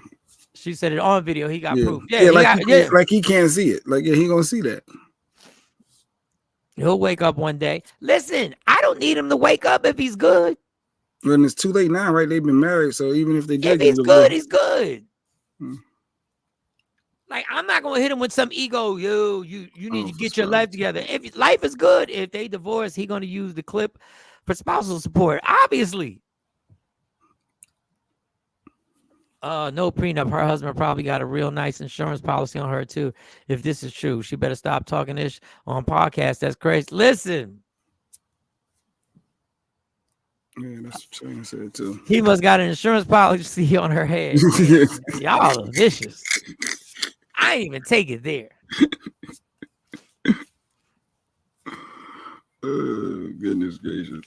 She said it on video. He got proof. Yeah, like he can't see it. Like, yeah, he gonna see that. He'll wake up one day. Listen, I don't need him to wake up if he's good. When it's too late now, right? They've been married, so even if they did, if he's good, he's good. Like, I'm not gonna hit him with some ego. You need to get your life together. If life is good, if they divorce, he's gonna use the clip for spousal support. Obviously. No prenup. Her husband probably got a real nice insurance policy on her too. If this is true, she better stop talking this on podcast. That's crazy. Listen. Yeah, that's what Trina said too. He must got an insurance policy on her head. Y'all are vicious. I ain't even take it there. Goodness gracious.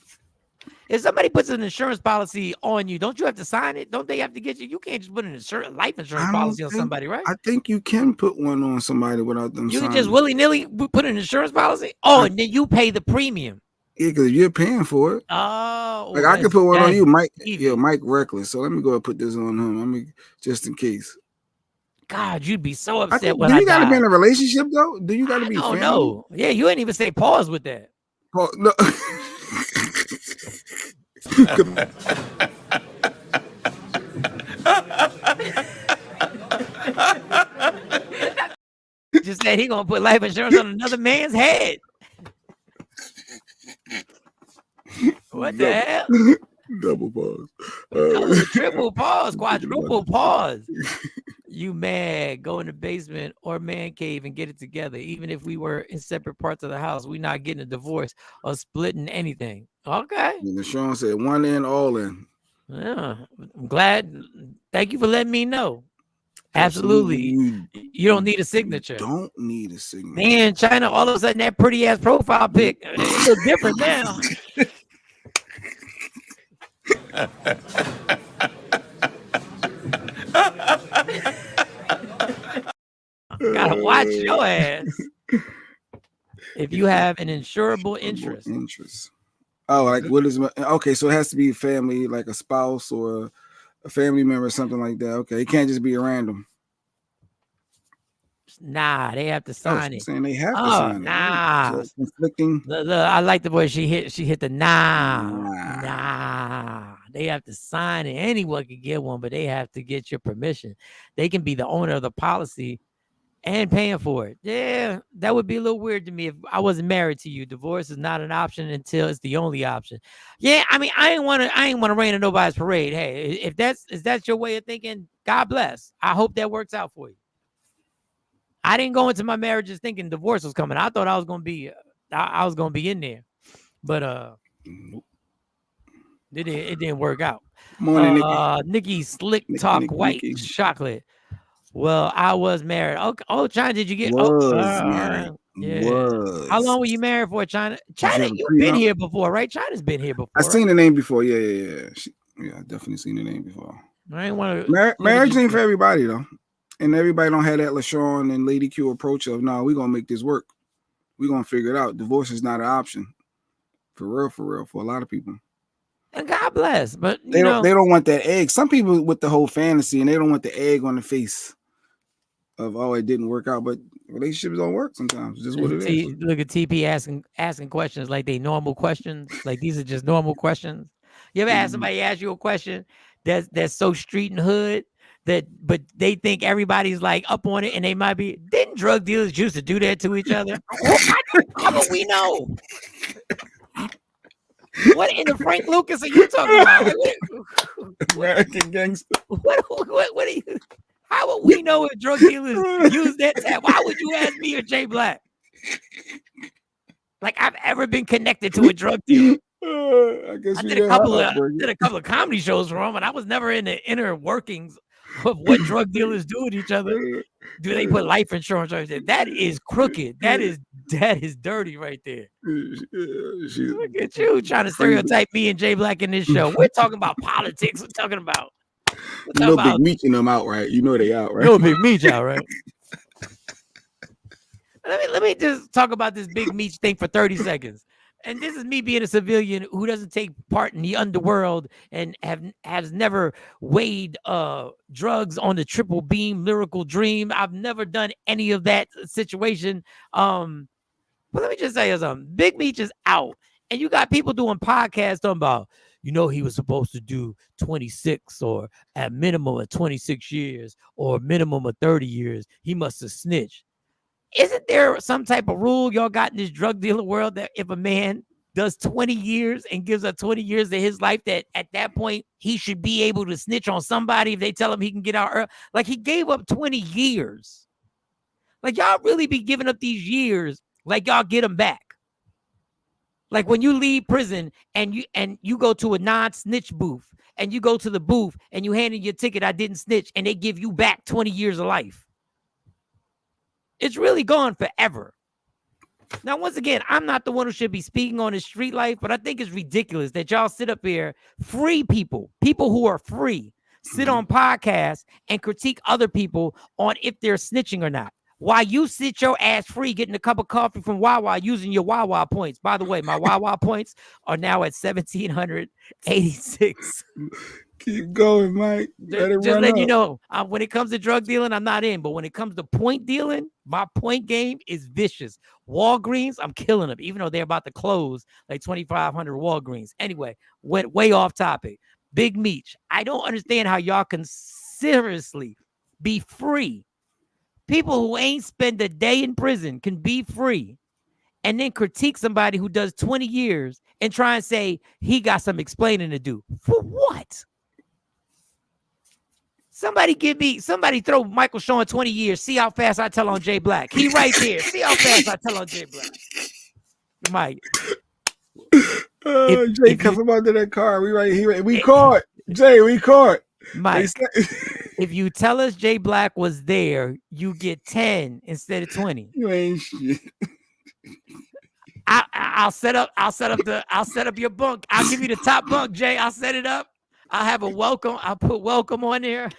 If somebody puts an insurance policy on you, don't you have to sign it? Don't they have to get you? You can't just put an life insurance policy on somebody, right? I think you can put one on somebody without them You signing. can just willy-nilly put an insurance policy? Oh, and then you pay the premium. Yeah, because you're paying for it. Oh, like I could put one on you, Mike. Yeah, Mike Reckless. So let me go and put this on him. Let me just in case. God, you'd be so upset when do I you got to die. be in a relationship though? Do you got to be? Oh no, yeah, you ain't even say pause with that. No. just said he gonna put life insurance on another man's head. What the hell? Double pause. Double, triple pause, quadruple pause. You mad? Go in the basement or man cave and get it together. Even if we were in separate parts of the house, we not getting a divorce or splitting anything. Okay. And Sean said one in, all in. Yeah, I'm glad. Thank you for letting me know. Absolutely. You don't need a signature. Don't need a signature. Man, China, all of a sudden that pretty ass profile pic, it looks different now. Gotta watch your ass. If you have an insurable interest. Oh, like what is okay? So it has to be family, like a spouse or a family member, or something like that. Okay, it can't just be a random. Nah, they have to sign it. Saying they have to sign it. Nah, so it's conflicting. I like the way she hit the nah. They have to sign it. Anyone can get one, but they have to get your permission. They can be the owner of the policy and paying for it. Yeah, that would be a little weird to me if I wasn't married to you. Divorce is not an option until it's the only option. Yeah, I mean, I ain't want to rain on nobody's parade. Hey, if that's your way of thinking, God bless. I hope that works out for you. I didn't go into my marriages thinking divorce was coming. I thought I was gonna be in there, but it didn't work out. Morning, Nikki Slick Talk White Chocolate. Well, I was married. Okay. Oh, China, did you get? Married. Yeah. How long were you married for, China? China, you've been here before, right? China's been here before. I've seen the name before. Yeah. I definitely seen the name before. I ain't want to. Marriage ain't for everybody though, and everybody don't have that LaShawn and Lady Q approach of no, we're gonna make this work. We're gonna figure it out. Divorce is not an option. For real, for a lot of people. And God bless, but they don't want that egg. Some people with the whole fantasy and they don't want the egg on the face of it didn't work out, but relationships don't work sometimes. It's just what it is. Look at TP asking questions like they normal questions. Like these are just normal questions. You ever ask somebody ask you a question that's so street and hood but they think everybody's like up on it and they might be, didn't drug dealers used to do that to each other? How would we know? What in the Frank Lucas are you talking about? American Gangster. What are you? How would we know if drug dealers use that tap? Why would you ask me or Jay Black? Like I've ever been connected to a drug dealer. I did a couple of comedy shows for him, and I was never in the inner workings of what drug dealers do with each other. Do they put life insurance on it? That is crooked. That is dirty right there. Look at you trying to stereotype me and Jay Black in this show. We're talking about politics. We're talking about Big Meech and them out, right? You know they out, right? No Big Meech out, right? Let me just talk about this Big Meech thing for 30 seconds. And this is me being a civilian who doesn't take part in the underworld and has never weighed drugs on the triple beam lyrical dream. I've never done any of that situation. But let me just say something. Big Meech is out, and you got people doing podcasts talking about, he was supposed to do 26 or at minimum of 26 years or minimum of 30 years. He must have snitched. Isn't there some type of rule y'all got in this drug dealer world that if a man does 20 years and gives up 20 years of his life, that at that point he should be able to snitch on somebody if they tell him he can get out early? Like he gave up 20 years. Like y'all really be giving up these years like y'all get them back. Like when you leave prison and you go to a non-snitch booth and you go to the booth and you hand in your ticket, I didn't snitch, and they give you back 20 years of life. It's really gone forever. Now, once again, I'm not the one who should be speaking on his street life, but I think it's ridiculous that y'all sit up here, free people who are free, sit on podcasts and critique other people on if they're snitching or not. While you sit your ass free getting a cup of coffee from Wawa using your Wawa points. By the way, my Wawa points are now at 1,786. Keep going, Mike. Just let you know, when it comes to drug dealing, I'm not in. But when it comes to point dealing, my point game is vicious. Walgreens, I'm killing them, even though they're about to close like 2,500 Walgreens. Anyway, went way off topic. Big Meech, I don't understand how y'all can seriously be free People who ain't spend a day in prison can be free and then critique somebody who does 20 years and try and say he got some explaining to do. For what? Somebody throw Michael Shaw 20 years. See how fast I tell on Jay Black. He right there. See how fast I tell on Jay Black. Mike. Jay, come from under that car. We right here. We caught. Jay, we caught. Mike, if you tell us Jay Black was there, you get 10 instead of 20. You ain't shit. I'll set up your bunk. I'll give you the top bunk, Jay. I'll set it up. I'll have a welcome. I'll put welcome on there.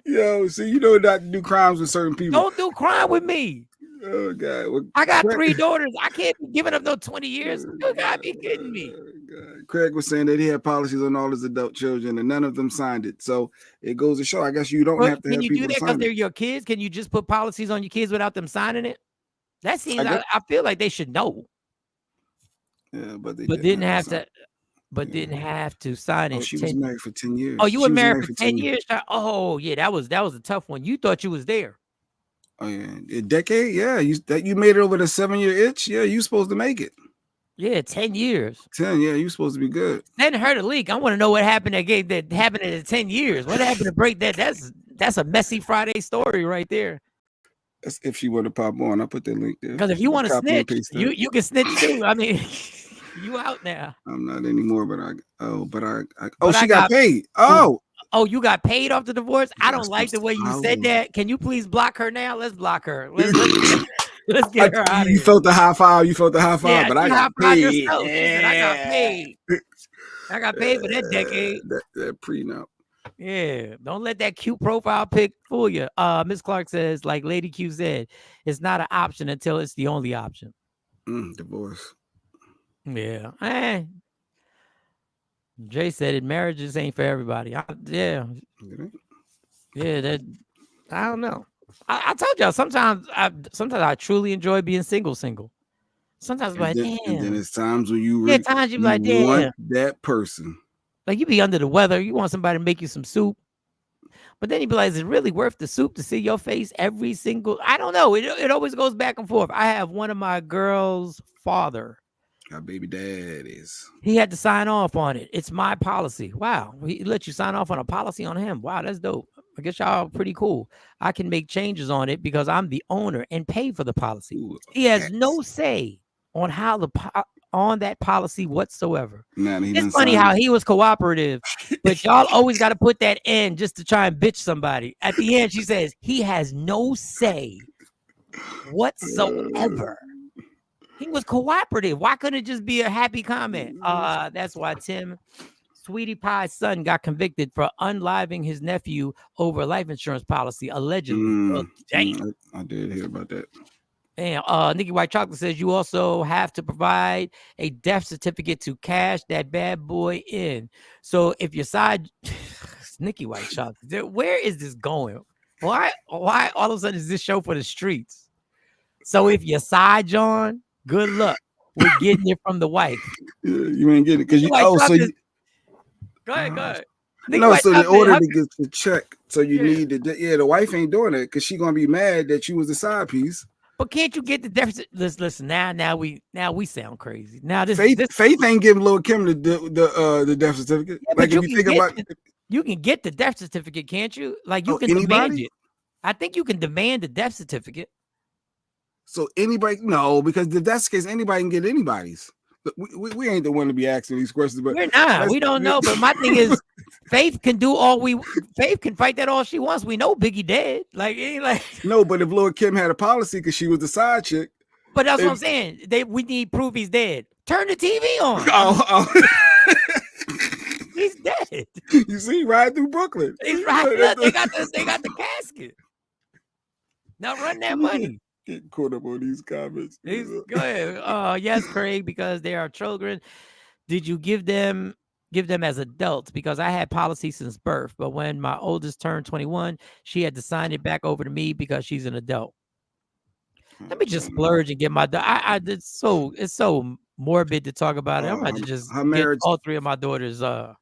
Yo, see, you know not to do crimes with certain people. Don't do crime with me. Oh God. Well, I got 3 daughters. I can't be giving up no 20 years. You gotta be kidding me. Craig was saying that he had policies on all his adult children and none of them signed it. So it goes to show, I guess you don't have to have people. Can you do that because they're your kids? Can you just put policies on your kids without them signing it? That seems I feel like they should know. Yeah, but they didn't have to. But didn't have to sign it. She was married for 10 years. Oh, you were married for 10 years? Oh, yeah, that was a tough one. You thought you was there. Oh, yeah. A decade? Yeah. You made it over the 7-year itch? Yeah, you supposed to make it. Yeah, 10 years. 10, yeah, you supposed to be good. Then heard a leak. I want to know what happened that happened in 10 years. What happened to break that? That's a messy Friday story right there. That's if she want to pop on. I'll put that link there. Because if you want to snitch, you can snitch too. I mean, you out now. I'm not anymore, but she got paid. Oh, you got paid off the divorce? I don't like the way you said that. Can you please block her now? Let's block her. Let's get her out of here. You felt the high five. Yeah, but I got paid. Yourself. Said, I got paid. I got paid for that decade. That prenup. Yeah, don't let that cute profile pic fool you. Miss Clark says, like Lady Q said, it's not an option until it's the only option. Divorce. Yeah. Jay said it. Marriages ain't for everybody. Yeah. That I don't know. I told y'all sometimes I truly enjoy being single. Sometimes I'm like, damn. And then it's times when you really times you be like, damn, want that person. Like you be under the weather, you want somebody to make you some soup. But then you be like, is it really worth the soup to see your face every single? I don't know. It always goes back and forth. I have one of my girls' father. Our baby dad is. He had to sign off on it. It's my policy. Wow. He let you sign off on a policy on him. Wow, that's dope. I guess y'all pretty cool. I can make changes on it because I'm the owner and pay for the policy. Ooh, he has no say on how on that policy whatsoever. It's funny how he was cooperative, but y'all always got to put that in just to try and bitch somebody. At the end, she says he has no say whatsoever. He was cooperative. Why couldn't it just be a happy comment? That's why Tim, Sweetie Pie's son, got convicted for unliving his nephew over a life insurance policy, allegedly. Damn. I did hear about that. And Nikki White Chocolate says you also have to provide a death certificate to cash that bad boy in. So if your side, Nikki White Chocolate, where is this going? Why all of a sudden is this show for the streets? So if your side, John, good luck with getting it from the wife. Yeah, you ain't getting it because you. Go ahead. No, so in order to get the check, so you need the wife ain't doing it because she gonna be mad that you was the side piece. But can't you get the deficit? Listen, now we sound crazy. Now Faith ain't giving Lil Kim the death certificate. Yeah, like if you think about you can get the death certificate, can't you? Like you can demand it. I think you can demand the death certificate. So anybody, no, because if that's the case, anybody can get anybody's. We ain't the one to be asking these questions, but we're not. We don't know. But my thing is, Faith can do Faith can fight that all she wants. We know Biggie dead. Like, ain't like no. But if Lil Kim had a policy because she was the side chick, but that's what I'm saying. We need proof he's dead. Turn the TV on. He's dead. You see, ride through Brooklyn. He's riding. They got the casket. Now run that money. Getting caught up on these comments. Go ahead. Yes, Craig, because they are children. Did you give them as adults? Because I had policy since birth, but when my oldest turned 21, she had to sign it back over to me because she's an adult. Let me just splurge and get my. It's so morbid to talk about it. I'm about to just get all 3 of my daughters. Her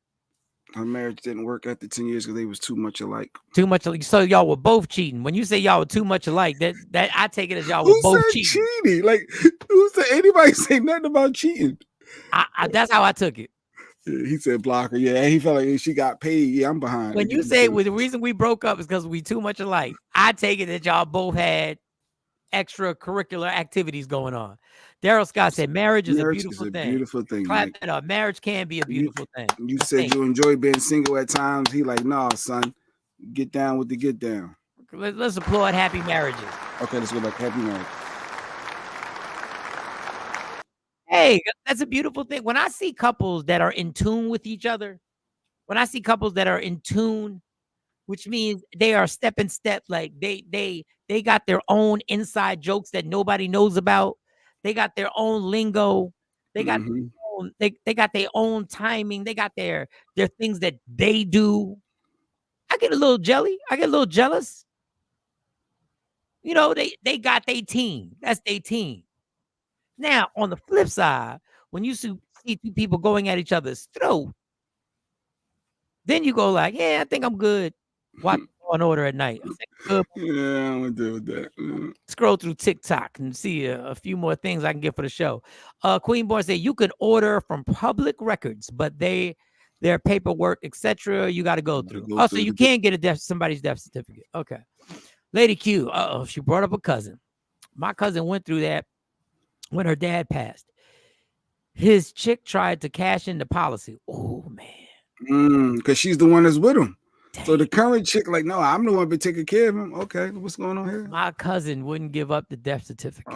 Her marriage didn't work after 10 years because they was too much alike. Too much alike. So y'all were both cheating. When you say y'all were too much alike, that I take it as y'all were both cheating. Like, who said anybody say nothing about cheating? That's how I took it. Yeah, he said blocker. Yeah, he felt like she got paid. Yeah, I'm behind. When you say the reason we broke up is because we too much alike, I take it that y'all both had extracurricular activities going on. Daryl Scott said marriage is a beautiful thing. Beautiful thing. Clap Like, that up. Marriage can be a beautiful thing. You said you enjoy being single at times. He like, nah, son, get down with the get down. Let's applaud happy marriages. Okay, let's go back. Happy marriage. Hey, that's a beautiful thing. When I see couples that are in tune with each other, when I see couples that are in tune, which means they are step in step, like they got their own inside jokes that nobody knows about. They got their own lingo. They got their own, they got their own timing. They got their things that they do. I get a little jelly. I get a little jealous. You know, they got their team. That's their team. Now, on the flip side, when you see two people going at each other's throat, then you go like, yeah, I think I'm good. Watch Law and Order at night. I think I'm good. Yeah, I'm gonna deal with that. Scroll through TikTok and see a few more things I can get for the show. Queen Born said you can order from public records, but their paperwork, etc. You got to go through. So you can't get somebody's death certificate. Okay. Lady Q. She brought up a cousin. My cousin went through that when her dad passed. His chick tried to cash in the policy. Oh man. Because she's the one that's with him. Dang. So the current chick, like, no, I'm the one been taking care of him. Okay, what's going on here? My cousin wouldn't give up the death certificate.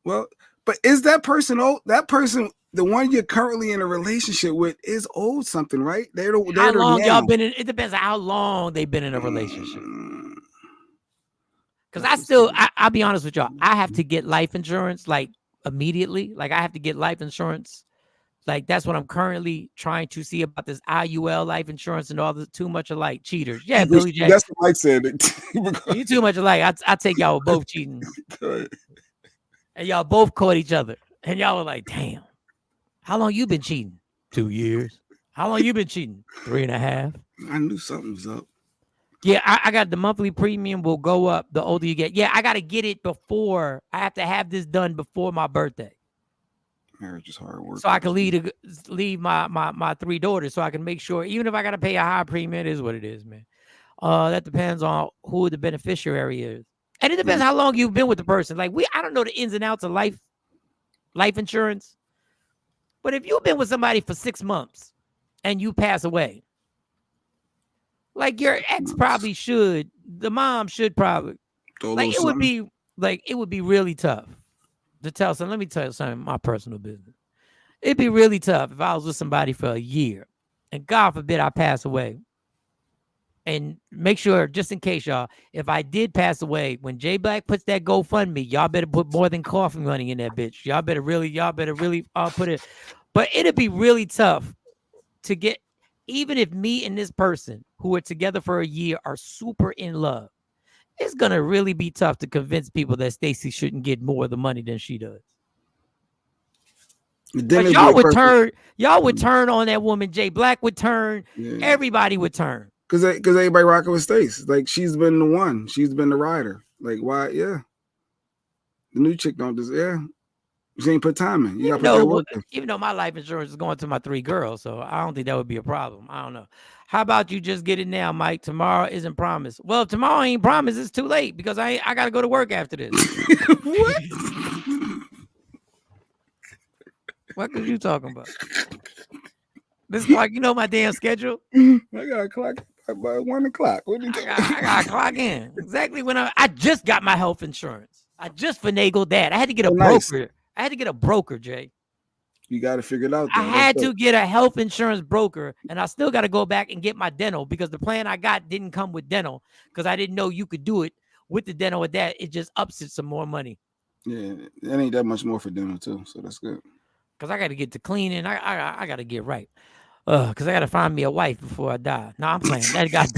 Well, but is that person old? That person, the one you're currently in a relationship with, is old something, right? How long y'all been in? It depends on how long they've been in a relationship. Because I'll be honest with y'all. I have to get life insurance like immediately. Like I have to get life insurance. Like that's what I'm currently trying to see about this IUL life insurance and all the too much alike cheaters. Yeah, Billy Jack. That's what I said. You too much alike. I take y'all both cheating. And y'all both caught each other. And y'all were like, damn. How long you been cheating? 2 years. How long you been cheating? 3.5. I knew something was up. Yeah, I got the monthly premium will go up the older you get. Yeah, I got to get it before. I have to have this done before my birthday. Marriage is hard work. So I can leave my 3 daughters so I can make sure, even if I got to pay a high premium, it is what it is, man. That depends on who the beneficiary is. And it depends how long you've been with the person. Like I don't know the ins and outs of life insurance. But if you've been with somebody for 6 months and you pass away, like your ex probably should, the mom should probably, like it would be really tough to tell someone, let me tell you something, my personal business. It'd be really tough if I was with somebody for a year and God forbid I pass away. And make sure, just in case, y'all, if I did pass away, when Jay Black puts that GoFundMe, y'all better put more than coffee money in that bitch. Y'all better really put it. But it'd be really tough to get, even if me and this person who are together for a year are super in love, it's gonna really be tough to convince people that Stacey shouldn't get more of the money than she does. But y'all would turn on that woman. Jay Black would turn. Yeah. Everybody would turn. Because everybody rocking with Stacey. Like she's been the one. She's been the rider. Like why? Yeah. The new chick don't just She ain't put time in. You gotta put that work in. Even though my life insurance is going to my 3 girls, so I don't think that would be a problem. I don't know. How about you just get it now, Mike? Tomorrow isn't promised. Well, if tomorrow ain't promised, it's too late because I gotta go to work after this. What? What are you talking about? This clock, you know my damn schedule. I got a clock by 1 o'clock. What you doing? I got to clock in exactly when I just got my health insurance. I just finagled that. I had to get a broker. Nice. I had to get a broker, Jay. You got to figure it out. Though. I had to get a health insurance broker, and I still got to go back and get my dental because the plan I got didn't come with dental because I didn't know you could do it with the dental with that. It just ups it some more money. Yeah, it ain't that much more for dental too, so that's good. Because I got to get to cleaning. I got to get right. Because I got to find me a wife before I die. No, I'm playing. That got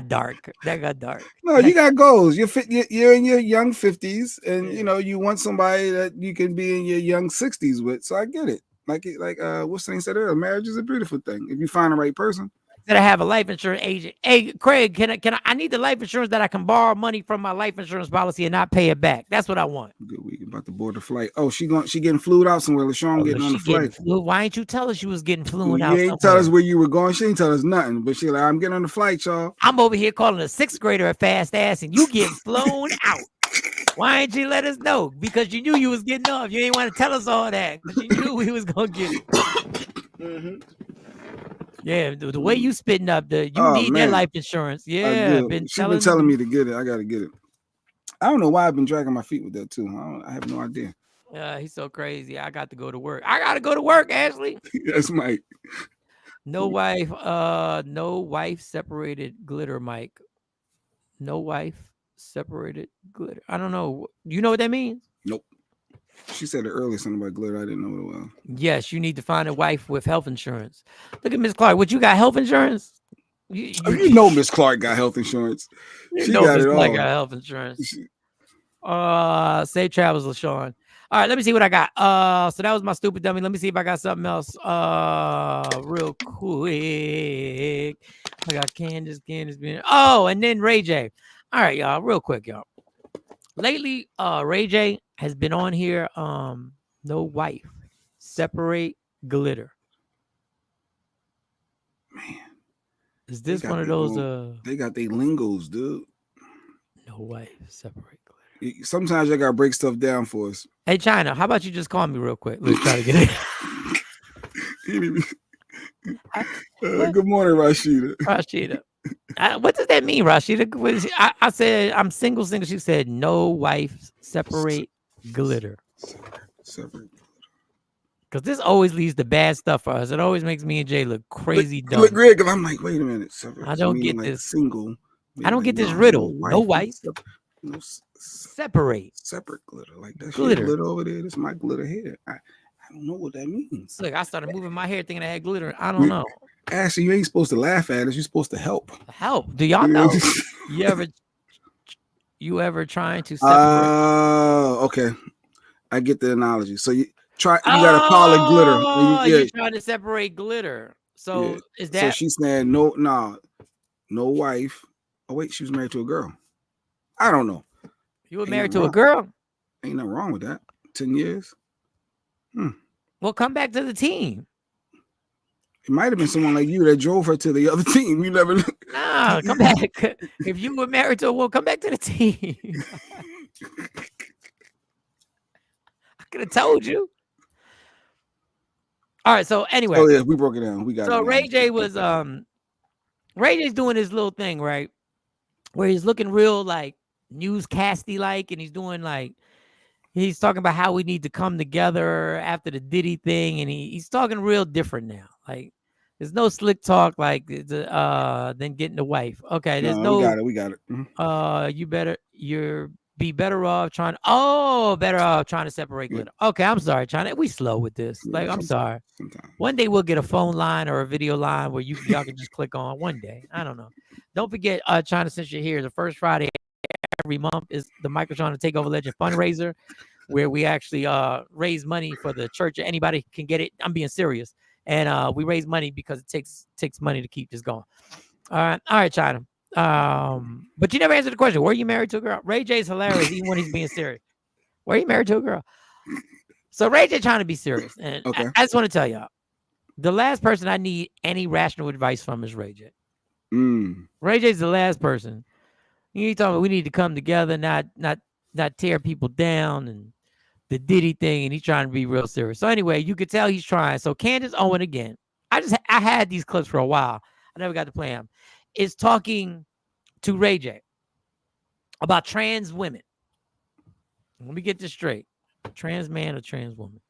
dark. That got dark. No, you got goals. You're in your young 50s, and you know you want somebody that you can be in your young 60s with. So I get it. Like what's the thing said earlier? Marriage is a beautiful thing if you find the right person. That I have a life insurance agent. Hey, Craig, I need the life insurance that I can borrow money from my life insurance policy and not pay it back. That's what I want. Good week about to board the flight. Oh, she getting flued out somewhere. LaShawn getting on the flight. Why ain't you tell us she was getting flued out? You ain't tell us where you were going. She ain't tell us nothing. But she like, I'm getting on the flight, y'all. I'm over here calling a 6th grader a fast ass, and you getting flown out. Why ain't you let us know? Because you knew you was getting off. You ain't want to tell us all that because you knew we was gonna get it. Mm-hmm. Yeah, the way you spitting up, you need that life insurance. Yeah, she's been telling me to get it. I gotta get it. I don't know why I've been dragging my feet with that too. I have no idea. He's so crazy. I got to go to work. I gotta go to work, Ashley. That's Mike. No wife separated glitter, Mike. No wife separated glitter. I don't know. You know what that means? Nope. She said it earlier, something about glitter. I didn't know what it was. Yes, you need to find a wife with health insurance. Look at Miss Clark. What, you got health insurance? You know Miss Clark got health insurance. She got it all. Clark got health insurance. Safe travels, LaShawn. All right, let me see what I got. So that was my stupid dummy. Let me see if I got something else. Real quick. I got Candace. Oh, and then Ray J. All right, y'all. Real quick, y'all. Lately, Ray J has been on here. No wife, separate glitter. Man, is this one of those? They got their lingos, dude. No wife, separate glitter. Sometimes I gotta break stuff down for us. Hey, China, how about you just call me real quick? Let's try to get it. Good morning, Rashida. Rashida. What does that mean, Rashida? I said I'm single. She said no wife, separate glitter. Separate. Because this always leads to bad stuff for us. It always makes me and Jay look crazy dumb. Look great, because I'm like, wait a minute. I don't get this. Single. I don't get this riddle. No wife. Separate glitter. Like that glitter over there. This is my glitter here. I don't know what that means. Look, I started moving my hair thinking I had glitter. I don't know. Ashley, you ain't supposed to laugh at us. You're supposed to help. Help? Do y'all know? you ever trying to separate? Oh, okay. I get the analogy. So you got a pile of glitter. You're trying to separate glitter. So is that? So she's saying no wife. Oh wait, she was married to a girl. I don't know. You were married to a girl? Ain't nothing wrong with that. 10 years. Well, come back to the team. It might have been someone like you that drove her to the other team. You never know. Nah, come back. If you were married to a woman, come back to the team. I could have told you. All right. So anyway. Oh yeah, we broke it down. We got it. So Ray J was Ray J's doing his little thing, right? Where he's looking real like newscasty like, and he's doing like he's talking about how we need to come together after the Diddy thing, and he's talking real different now. Like there's no slick talk like than getting the wife. Okay, there's we got it. Mm-hmm. You're better off trying to separate glitter. Okay, I'm sorry, China. We slow with this. Like, I'm sorry. Sometimes. One day we'll get a phone line or a video line where y'all can just click on. One day, I don't know. Don't forget, China, since you're here, the first Friday every month is the Michael Sean and Takeover Legend fundraiser, where we actually raise money for the church. Anybody can get it. I'm being serious, and we raise money because it takes money to keep this going. All right, China. But you never answered the question. Were you married to a girl? Ray J's hilarious even when he's being serious. Were you married to a girl? So Ray J trying to be serious, and okay. I just want to tell y'all, the last person I need any rational advice from is Ray J. Ray J's the last person. You talking about we need to come together, not tear people down, and the Diddy thing, and he's trying to be real serious. So anyway, you could tell he's trying. So Candace Owen again. I had these clips for a while. I never got to play them. Is talking to Ray J about trans women. Let me get this straight. A trans man or trans woman.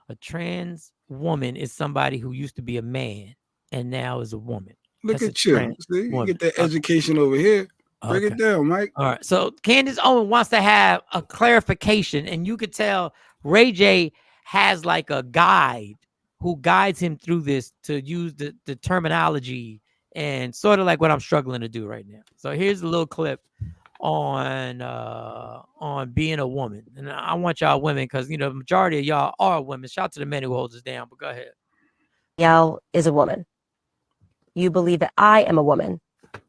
A trans woman is somebody who used to be a man and now is a woman. Look at you. See, you get that education over here. Break it down, Mike. All right. So Candace Owen wants to have a clarification, and you could tell Ray J has like a guide who guides him through this to use the terminology and sort of like what I'm struggling to do right now. So here's a little clip on being a woman. And I want y'all women, because the majority of y'all are women. Shout out to the men who hold us down, but go ahead. Danielle is a woman. You believe that I am a woman.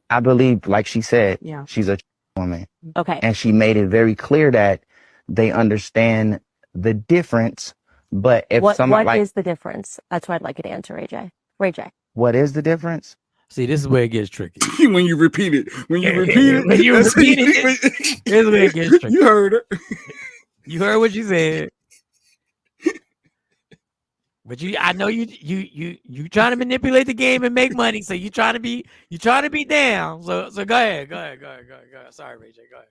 I believe, like she said, Yeah. she's a woman. Okay. And she made it very clear that they understand the difference. But if What somebody is the difference? That's what I'd like you to answer, AJ. Ray J. what is the difference? See, this is where it gets tricky. When you repeat it, when you repeat it, here's where it gets tricky. You heard her. You heard what she said. But I know you trying to manipulate the game and make money, so you trying to be down. So go ahead. Sorry, Ray J, go ahead.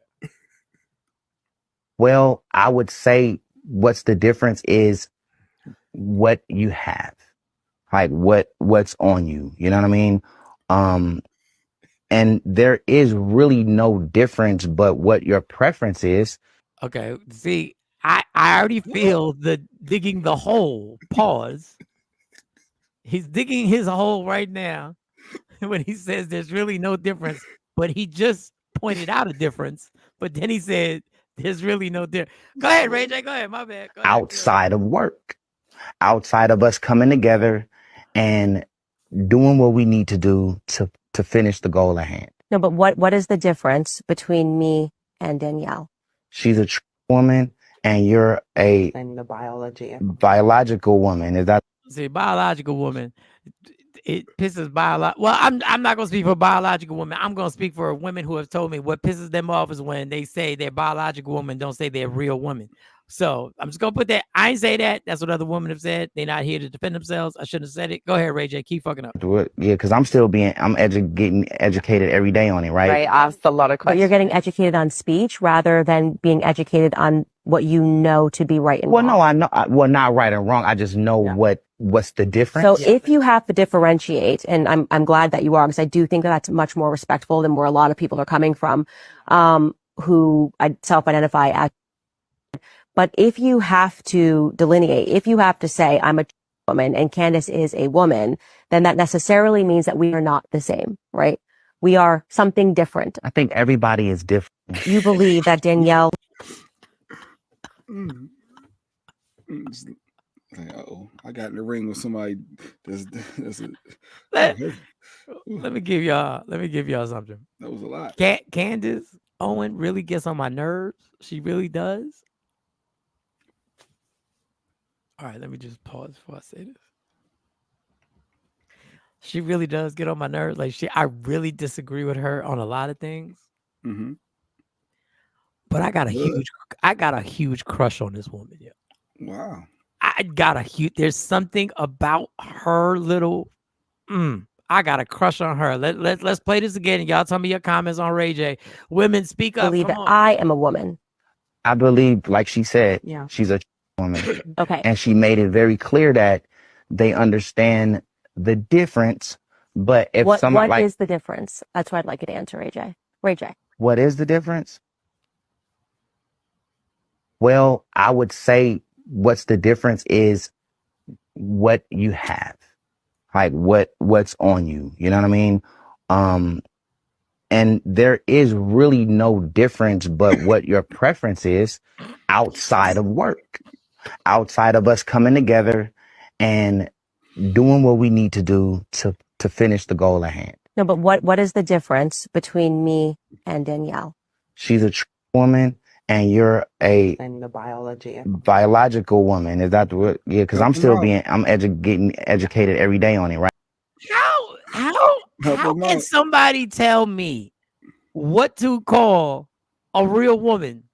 Well, I would say what's the difference is what you have, like what's on you. You know what I mean? And there is really no difference, but what your preference is. Okay, see, I already feel the digging the hole. Pause. He's digging his hole right now when he says there's really no difference, but he just pointed out a difference. But then he said there's really no difference. Go ahead, Ray J. Go ahead. My bad. Go ahead. Outside of work, outside of us coming together and doing what we need to do to finish the goal at hand. No, but what is the difference between me and Danielle? She's a woman and you're a biological woman. Is that? See, biological woman, it pisses Well, I'm not gonna speak for biological women. I'm gonna speak for women who have told me what pisses them off is when they say they're biological women, don't say they're real women. So I'm just gonna put that. I ain't say that. That's what other women have said. They're not here to defend themselves. I shouldn't have said it. Go ahead, Ray J. Keep fucking up. Yeah, because I'm getting educated every day on it, right? Right, asked a lot of questions. But you're getting educated on speech rather than being educated on what you know to be right and wrong. No, I know. Well, not right and wrong. I just know what's the difference. So if you have to differentiate, and I'm glad that you are, because I do think that that's much more respectful than where a lot of people are coming from, who self-identify as. But if you have to delineate, if you have to say I'm a woman and Candace is a woman, then that necessarily means that we are not the same, right? We are something different. I think everybody is different. You believe that Danielle. Uh-oh, I got in the ring with somebody. Let me give y'all something. That was a lot. Candace Owen really gets on my nerves. She really does. All right, let me just pause before I say this. She really does get on my nerves. I really disagree with her on a lot of things. Mm-hmm. But I got a huge crush on this woman. Yeah. Wow. There's something about her little. I got a crush on her. Let's play this again. And y'all tell me your comments on Ray J. Women, speak up. Believe that I am a woman. I believe, like she said, she's a woman. Okay. And she made it very clear that they understand the difference. But if what somebody is the difference? That's what I'd like you to answer, Ray J. Ray J. What is the difference? Well, I would say what's the difference is what you have, like what's on you. You know what I mean? And there is really no difference, but what your preference is outside of work, outside of us coming together and doing what we need to do to finish the goal at hand. No, but what is the difference between me and Danielle? She's a woman and you're a biological woman. Is that what? Yeah, because I'm getting educated every day on it, right? How can somebody tell me what to call a real woman?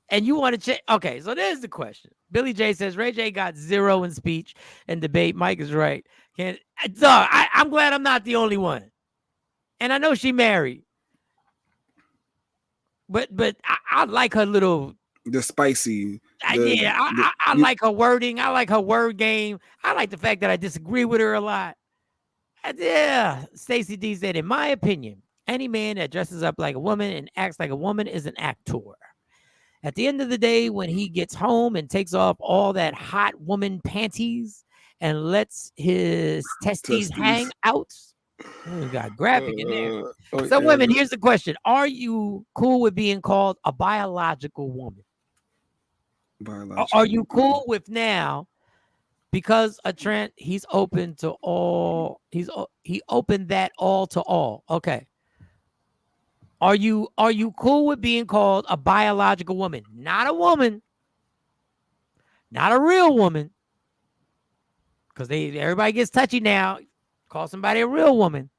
And you want to check? Okay, so there's the question. Billy J says Ray J got 0 in speech and debate. Mike is right. I'm glad I'm not the only one. And I know she married. But I like her little. The spicy. I like her wording. I like her word game. I like the fact that I disagree with her a lot. Yeah. Stacey D said, in my opinion, any man that dresses up like a woman and acts like a woman is an actor. At the end of the day, when he gets home and takes off all that hot woman panties and lets his testes hang out, We got graphic in there. Oh, So, yeah, women, here's the question: are you cool with being called a biological woman? Are you cool with now? Because a trend, he's open to all. He opened that all to all. Okay. Are you cool with being called a biological woman? Not a woman, not a real woman. Because everybody gets touchy now. Call somebody a real woman.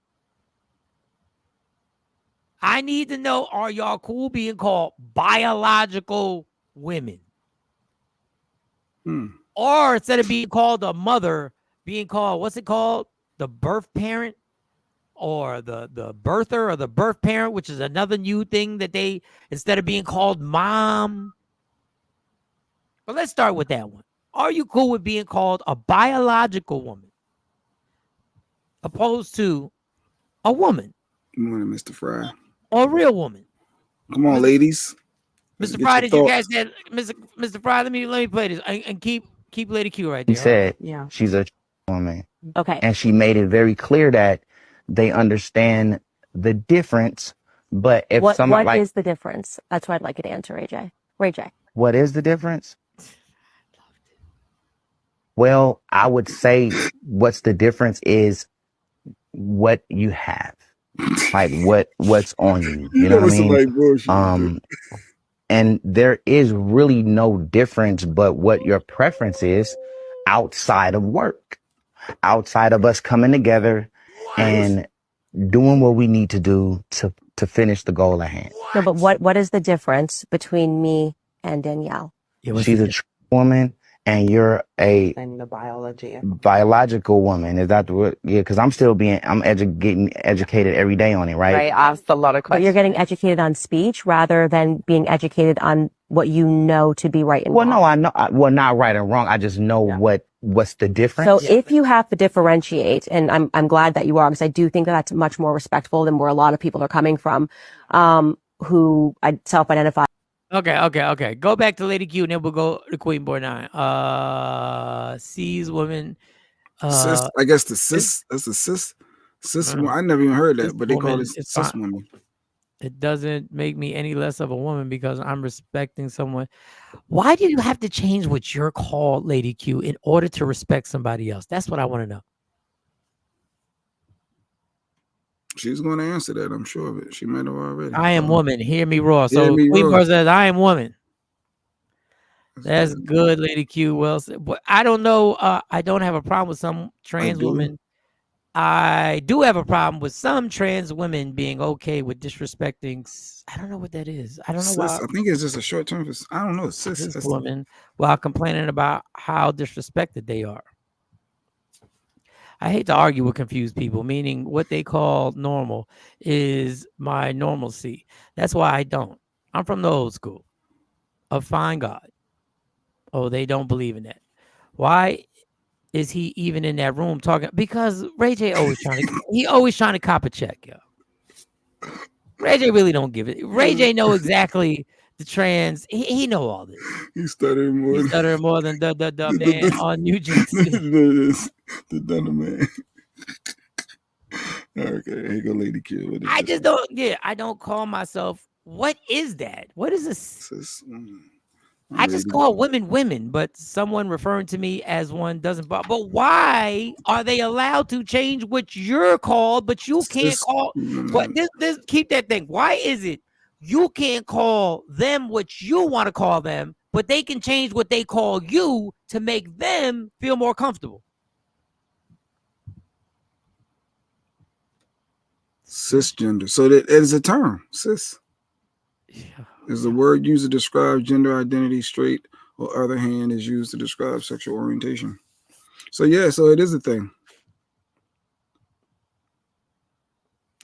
I need to know, are y'all cool being called biological women? Or instead of being called a mother, being called, what's it called? The birth parent, or the birther, or the birth parent, which is another new thing that they, instead of being called mom. But let's start with that one. Are you cool with being called a biological woman opposed to a woman? Good morning, Mr. Fry. Or a real woman? Come on, ladies. Mr. Fry, did you guys said, Mr. Fry, let me play this and keep Lady Q right there. He said she's a woman. Okay. And she made it very clear that they understand the difference. But if What someone like, is the difference? That's what I'd like you to answer, AJ. Ray J. what is the difference? Well, I would say what's the difference is what you have, like what's on you. You know what I mean? And there is really no difference but what your preference is outside of work, outside of us coming together and doing what we need to do to finish the goal at hand. No, but what is the difference between me and Danielle? She's a true woman and you're a And the biology. biological woman. Is that the word? Yeah, because I'm getting educated every day on it, right? Right, asked a lot of But questions. you're getting educated on speech rather than being educated on what you know to be right and Well, wrong. no, I know. Well, not right and wrong. I just know what's the difference. So if you have to differentiate, and I'm glad that you are, because I do think that that's much more respectful than where a lot of people are coming from, who self-identify. Okay. Go back to Lady Q, and then we'll go to Queen Boy 9. Cis women. Cis, I guess the cis. That's the cis. Cis. I never even heard that, but they call it cis woman. It doesn't make me any less of a woman because I'm respecting someone. Why do you have to change what you're called, Lady Q, in order to respect somebody else? That's what I want to know. She's going to answer that, I'm sure of it. She might have already. I am woman. Hear me roar. Hear So me Queen roar. Boy says, I am woman. That's good, Lady Q. Well said. But I don't know. I don't have a problem with some trans women. I do have a problem with some trans women being okay with disrespecting. I don't know what that is. I don't know why. I think it's just a short term. I don't know. Cis woman, while complaining about how disrespected they are. I hate to argue with confused people, meaning what they call normal is my normalcy. That's why I don't. I'm from the old school of fine God. Oh, they don't believe in that. Why is he even in that room talking? Because Ray J always trying to cop a check, yo. Ray J really don't give it. Ray J know exactly the trans. He know all this. He stuttered more. Than the man on New Jersey. The Dunner man. Okay, here you go, Lady Q. I just don't. Yeah, I don't call myself. What is that? What is this? I just call women, but someone referring to me as one doesn't. But why are they allowed to change what you're called, but you can't call? But this keep that thing. Why is it you can't call them what you want to call them, but they can change what they call you to make them feel more comfortable? Cisgender. So that is a term. Cis is the word used to describe gender identity. Straight or other hand is used to describe sexual orientation. So yeah, so it is a thing.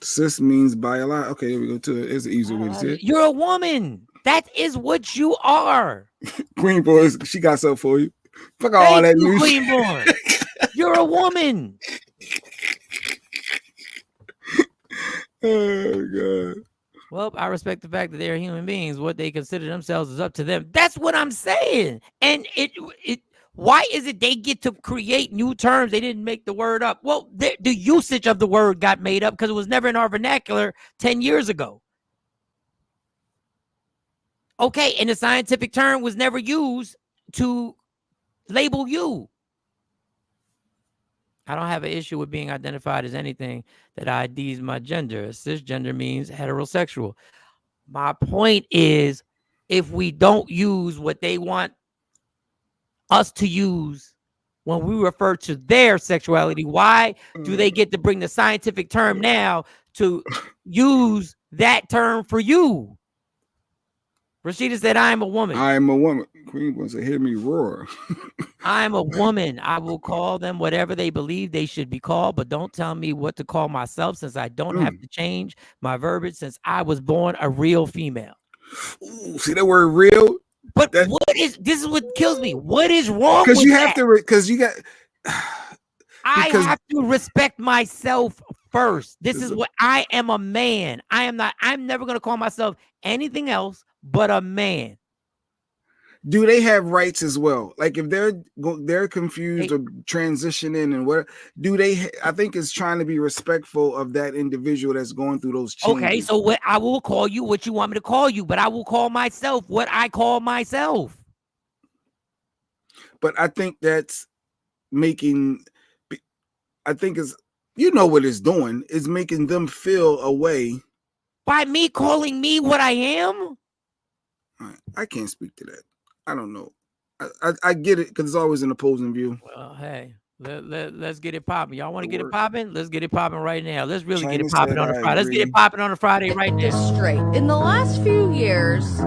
Cis means biological. Okay, here we go to it. It's an easy way to say it. You're a woman. That is what you are. Queen Boy, she got something for you. Fuck all that news. Queen Boy. You're a woman. Oh God. Well, I respect the fact that they're human beings. What they consider themselves is up to them. That's what I'm saying. And Why is it they get to create new terms? They didn't make the word up. Well, the usage of the word got made up because it was never in our vernacular 10 years ago. Okay, and the scientific term was never used to label you. I don't have an issue with being identified as anything that IDs my gender. Cisgender means heterosexual. My point is, if we don't use what they want us to use when we refer to their sexuality, why do they get to bring the scientific term now to use that term for you? Rashida said, I am a woman. I am a woman. Queen wants to hear me roar. I am a woman. I will call them whatever they believe they should be called, but don't tell me what to call myself, since I don't have to change my verbiage since I was born a real female. Ooh, see that word real? But this is what kills me. What is wrong with Because you that? have to, because you got. I have to respect myself first. This is what I am, a man. I'm never going to call myself anything else but a man. Do they have rights as well? Like if they're confused or transitioning and what do they? I think it's trying to be respectful of that individual that's going through those changes. Okay, so what I will call you what you want me to call you, but I will call myself what I call myself. But I think that's making. I think it's what it's doing is making them feel a way by me calling me what I am. I can't speak to that. I don't know. I get it because it's always an opposing view. Well, hey, let's get it popping. Y'all want to get it popping? Let's get it popping right now. Let's really get it popping on a Friday. Let's get it popping on a Friday right now. Straight. In the last few years,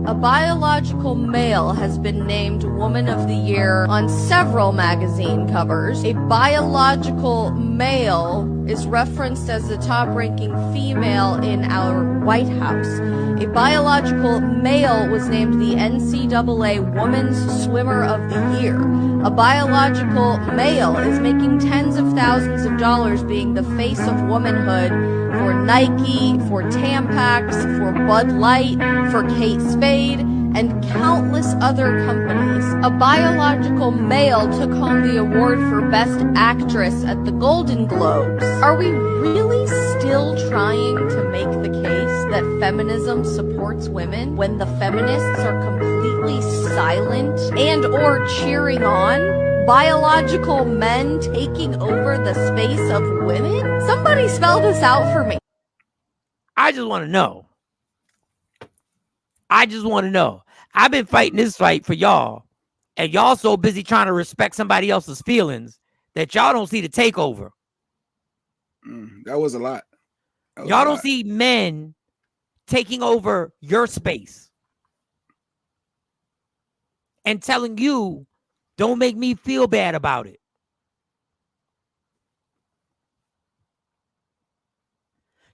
a biological male has been named Woman of the Year on several magazine covers. A biological male is referenced as the top-ranking female in our White House. A biological male was named the NCAA Women's Swimmer of the Year. A biological male is making tens of thousands of dollars being the face of womanhood for Nike, for Tampax, for Bud Light, for Kate Spade, and countless other companies. A biological male took home the award for Best Actress at the Golden Globes. Are we really still trying to make the case that feminism supports women when the feminists are completely silent and or cheering on biological men taking over the space of women? Somebody spell this out for me. I just want to know. I've been fighting this fight for y'all, and y'all so busy trying to respect somebody else's feelings that y'all don't see the takeover. That was a lot. Y'all don't see men taking over your space and telling you, don't make me feel bad about it.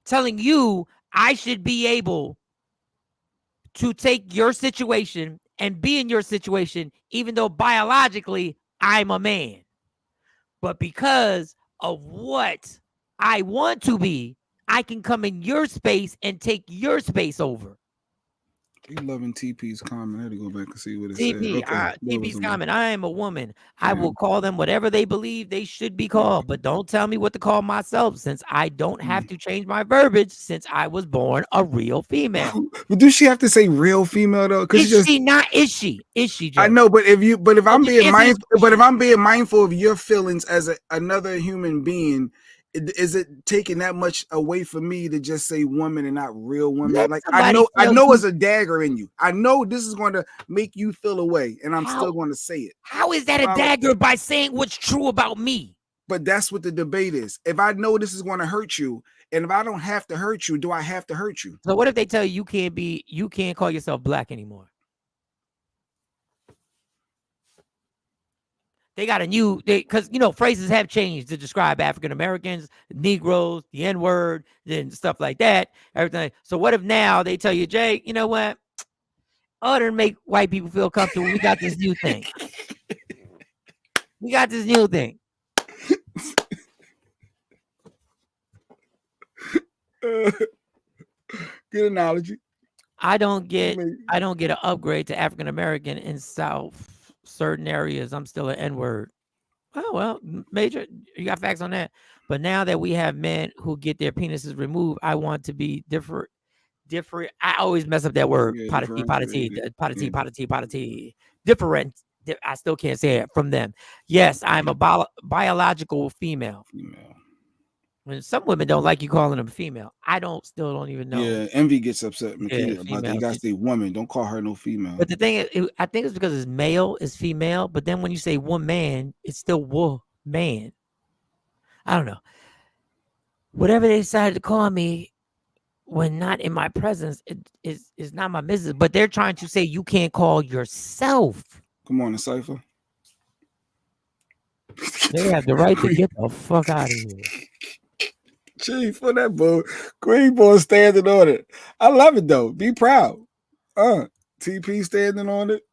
Telling you I should be able to take your situation and be in your situation, even though biologically I'm a man. But because of what I want to be, I can come in your space and take your space over. He loving TP's comment. I had to go back and see what it TP, said. TP's comment. I am a woman. I will call them whatever they believe they should be called, but don't tell me what to call myself, since I don't have to change my verbiage since I was born a real female. But do she have to say real female though? Is she not? Is she? Joe? I know, but if I'm being mindful of your feelings as another human being, is it taking that much away from me to just say woman and not real woman? Like I know it's a dagger in you. I know this is going to make you feel away, and I'm still going to say it. How is that a dagger by saying what's true about me? But that's what the debate is. If I know this is going to hurt you, and if I don't have to hurt you, do I have to hurt you? So what if they tell you you can't call yourself black anymore? They got a new, because phrases have changed to describe African Americans, Negroes, the N-word, and stuff like that. Everything. So what if now they tell you, Jay, you know what? Other than make white people feel comfortable, we got this new thing. We got this new thing. Good analogy. I don't get an upgrade to African American in South certain areas, I'm still an N-word. Oh, well, Major, you got facts on that. But now that we have men who get their penises removed, I want to be different. I always mess up that word. Yeah, Potty, differentiated. potty. Different. I still can't say it from them. Yes, I'm a biological female. And some women don't like you calling them female. I still don't even know. Yeah, Envy gets upset, Makita, about that. female. You gotta say woman. Don't call her no female. But the thing is, I think it's because it's male, it's female. But then when you say woman, it's still man. I don't know. Whatever they decided to call me when not in my presence, it is not my business. But they're trying to say you can't call yourself. Come on, the cipher. They have the right to get the fuck out of here. Chief, for that bull. Green boy standing on it. I love it though. Be proud. TP standing on it.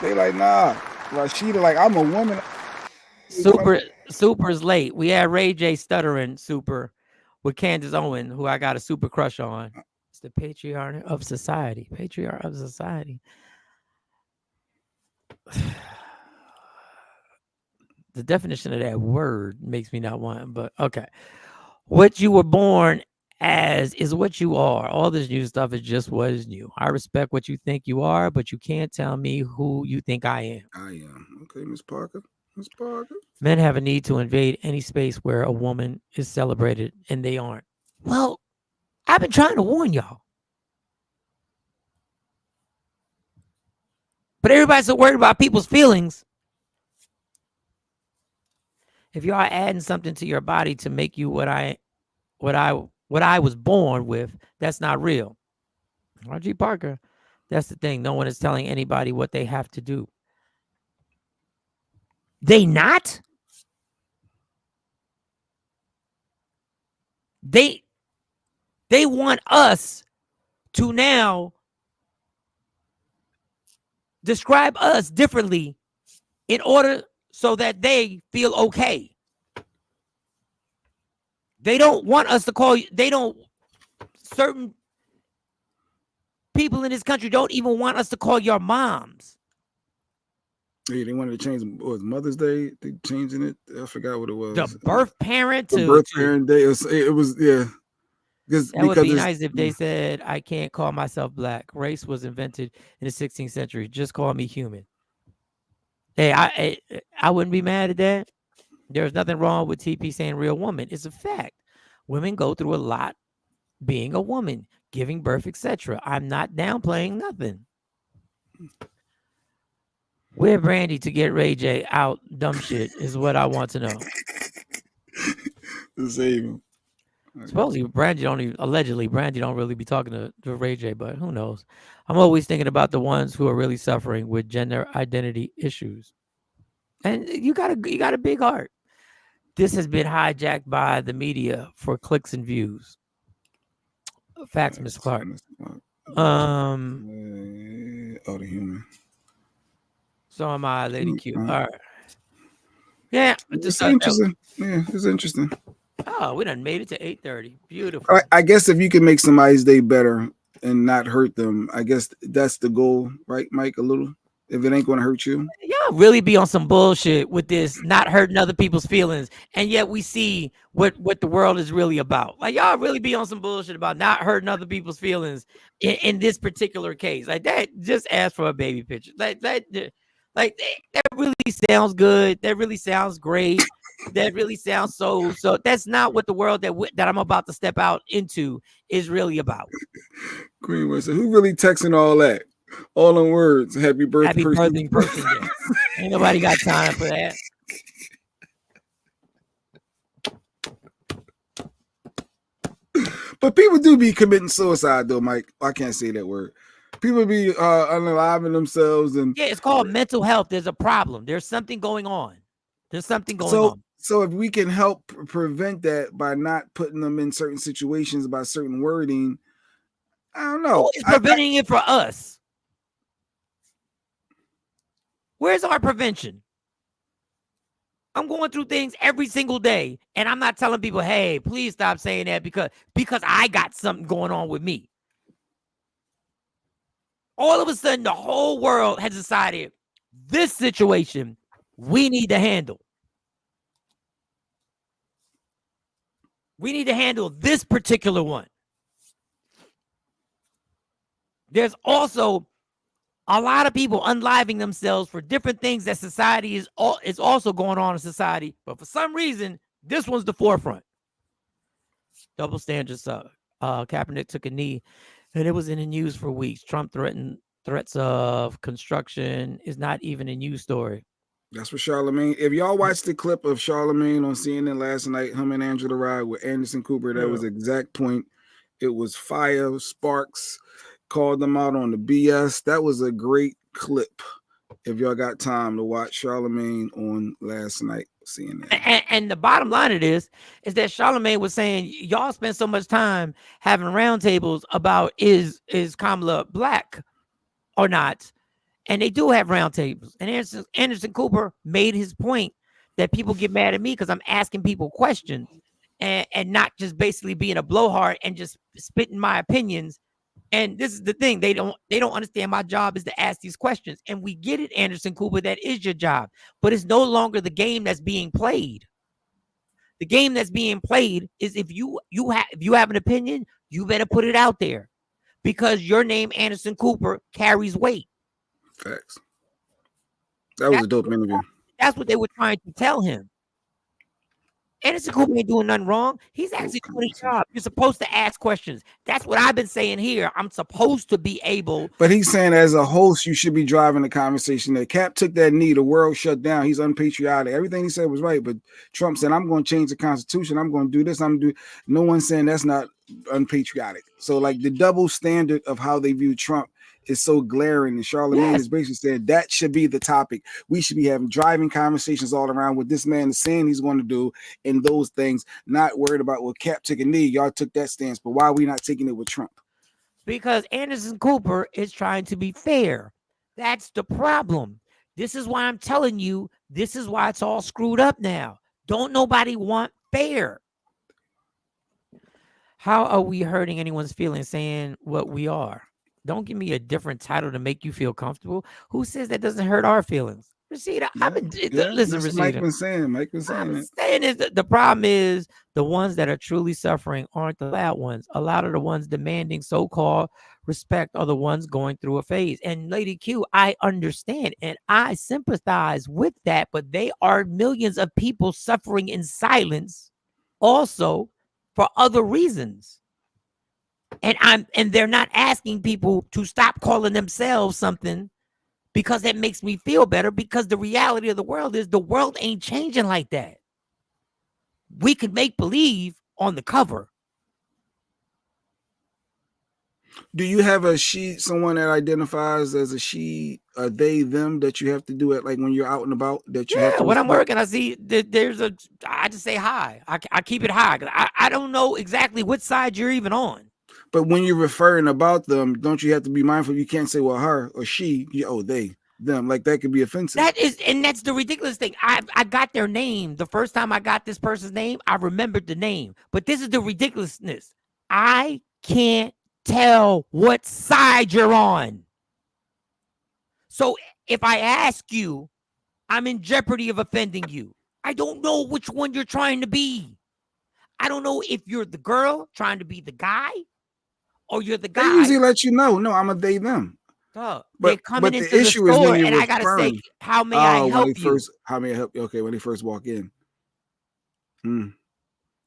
They like, nah. Rashida, like, I'm a woman. Super's late. We had Ray J stuttering Super with Candace Owen, who I got a super crush on. It's the patriarch of society. Patriarch of society. The definition of that word makes me not want it, but okay. What you were born as is what you are. All this new stuff is just what is new. I respect what you think you are, but you can't tell me who you think I am. I am. Okay, Miss Parker. Miss Parker. Men have a need to invade any space where a woman is celebrated and they aren't. Well, I've been trying to warn y'all. But everybody's so worried about people's feelings. If you are adding something to your body to make you what I was born with, that's not real. R.G. Parker, that's the thing. No one is telling anybody what they have to do. They not? They want us to now describe us differently in order so that they feel okay. They don't want us to call you, certain people in this country don't even want us to call your moms. Yeah, they wanted to change Mother's Day. They changing it. I forgot what it was. The birth parent the birth parent day. It was yeah. That would be nice if they said, I can't call myself black. Race was invented in the 16th century. Just call me human. Hey, I wouldn't be mad at that. There's nothing wrong with TP saying real woman. It's a fact. Women go through a lot being a woman, giving birth, etc. I'm not downplaying nothing. Where Brandy to get Ray J out dumb shit is what I want to know. To save him. Supposedly allegedly Brandy don't really be talking to Ray J, but who knows? I'm always thinking about the ones who are really suffering with gender identity issues. And you got a big heart. This has been hijacked by the media for clicks and views. Facts, Miss Clark. Oh, the human. So am I, Lady Q. All right. Yeah, it's interesting. Yeah, it's interesting. Oh, we done made it to 8:30. Beautiful. I guess if you can make somebody's day better and not hurt them, I guess that's the goal, right, Mike? A little. If it ain't going to hurt you. Y'all really be on some bullshit with this not hurting other people's feelings, and yet we see what the world is really about. Like, y'all really be on some bullshit about not hurting other people's feelings in this particular case. Like, that, just ask for a baby picture. Like that really sounds good. That really sounds great. That really sounds so. That's not what the world that I'm about to step out into is really about. Greenwood said, "Who really texting all that? All in words. Happy birthday, person. Yeah. Ain't nobody got time for that." But people do be committing suicide, though, Mike. I can't say that word. People be unaliving themselves, and yeah, it's called mental health. There's a problem. There's something going on. So if we can help prevent that by not putting them in certain situations by certain wording, I don't know. Who is preventing it for us? Where's our prevention? I'm going through things every single day, and I'm not telling people, hey, please stop saying that because I got something going on with me. All of a sudden, the whole world has decided This situation we need to handle. We need to handle this particular one. There's also a lot of people unliving themselves for different things that society is also going on in society. But for some reason, this one's the forefront. Double standards. Kaepernick took a knee, and it was in the news for weeks. Trump threats of construction is not even a news story. That's what Charlemagne. If y'all watched the clip of Charlemagne on CNN last night, him and Angela Rye with Anderson Cooper, that was the exact point. It was fire, sparks, called them out on the BS. That was a great clip. If y'all got time to watch Charlemagne on last night, CNN. And the bottom line of this is that Charlemagne was saying, y'all spend so much time having roundtables about is Kamala black or not? And they do have roundtables. And Anderson Cooper made his point that people get mad at me because I'm asking people questions and not just basically being a blowhard and just spitting my opinions. And this is the thing. They don't understand my job is to ask these questions. And we get it, Anderson Cooper, that is your job. But it's no longer the game that's being played. The game that's being played is if you have an opinion, you better put it out there. Because your name, Anderson Cooper, carries weight. Facts. That was a dope interview. That's what they were trying to tell him. Anderson Cooper ain't doing nothing wrong. He's actually doing his job. You're supposed to ask questions. That's what I've been saying here. I'm supposed to be able. But he's saying as a host, you should be driving the conversation. That Cap took that knee. The world shut down. He's unpatriotic. Everything he said was right. But Trump said, I'm going to change the Constitution. I'm going to do this. No one's saying that's not unpatriotic. So like the double standard of how they view Trump is so glaring, and Charlemagne is basically saying that should be the topic. We should be having driving conversations all around what this man is saying he's going to do and those things, not worried about what Cap took a knee. Y'all took that stance, but why are we not taking it with Trump? Because Anderson Cooper is trying to be fair. That's the problem. This is why I'm telling you, this is why it's all screwed up now. Don't nobody want fair. How are we hurting anyone's feelings saying what we are? Don't give me a different title to make you feel comfortable. Who says that doesn't hurt our feelings? Rashida, listen, Rashida. Mike been saying it. The problem is the ones that are truly suffering aren't the loud ones. A lot of the ones demanding so-called respect are the ones going through a phase. And Lady Q, I understand and I sympathize with that, but they are millions of people suffering in silence also for other reasons. And they're not asking people to stop calling themselves something because that makes me feel better, because the reality of the world is the world ain't changing like that. We could make believe on the cover. Do you have someone that identifies as a she, a they, them that you have to do it like when you're out and about? That you have to. When I'm working, I see that I just say hi. I keep it high because I don't know exactly what side you're even on. But when you're referring about them, don't you have to be mindful? You can't say, well, her or she, they, them. Like that could be offensive. That's the ridiculous thing. I got their name. The first time I got this person's name, I remembered the name. But this is the ridiculousness. I can't tell what side you're on. So if I ask you, I'm in jeopardy of offending you. I don't know which one you're trying to be. I don't know if you're the girl trying to be the guy. Or you're the guy. They usually let you know. No, I'm a they them. But they're coming into the store, and I gotta say, how may I help you? How may I help you? Okay, when they first walk in.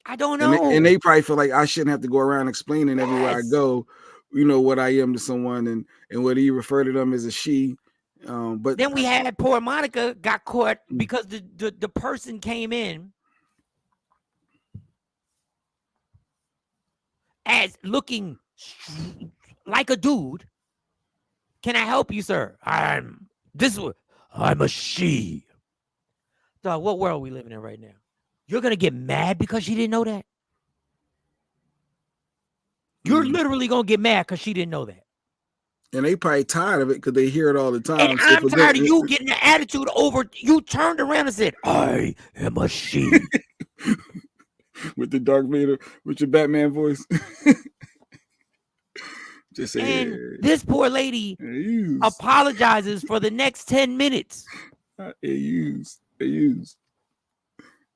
I don't know. And they probably feel like I shouldn't have to go around explaining everywhere I go, what I am to someone, and whether you refer to them as a she. But then we had poor Monica got caught because the person came in as looking like a dude. Can I help you, sir? I'm a she. Dog, what world are we living in right now? You're gonna get mad because she didn't know that? You're literally gonna get mad because she didn't know that. And they probably tired of it because they hear it all the time. And I'm tired of you getting the attitude over. You turned around and said, I am a she. With the Dark Vader, with your Batman voice. Just say, and this poor lady apologizes for the next 10 minutes. They use.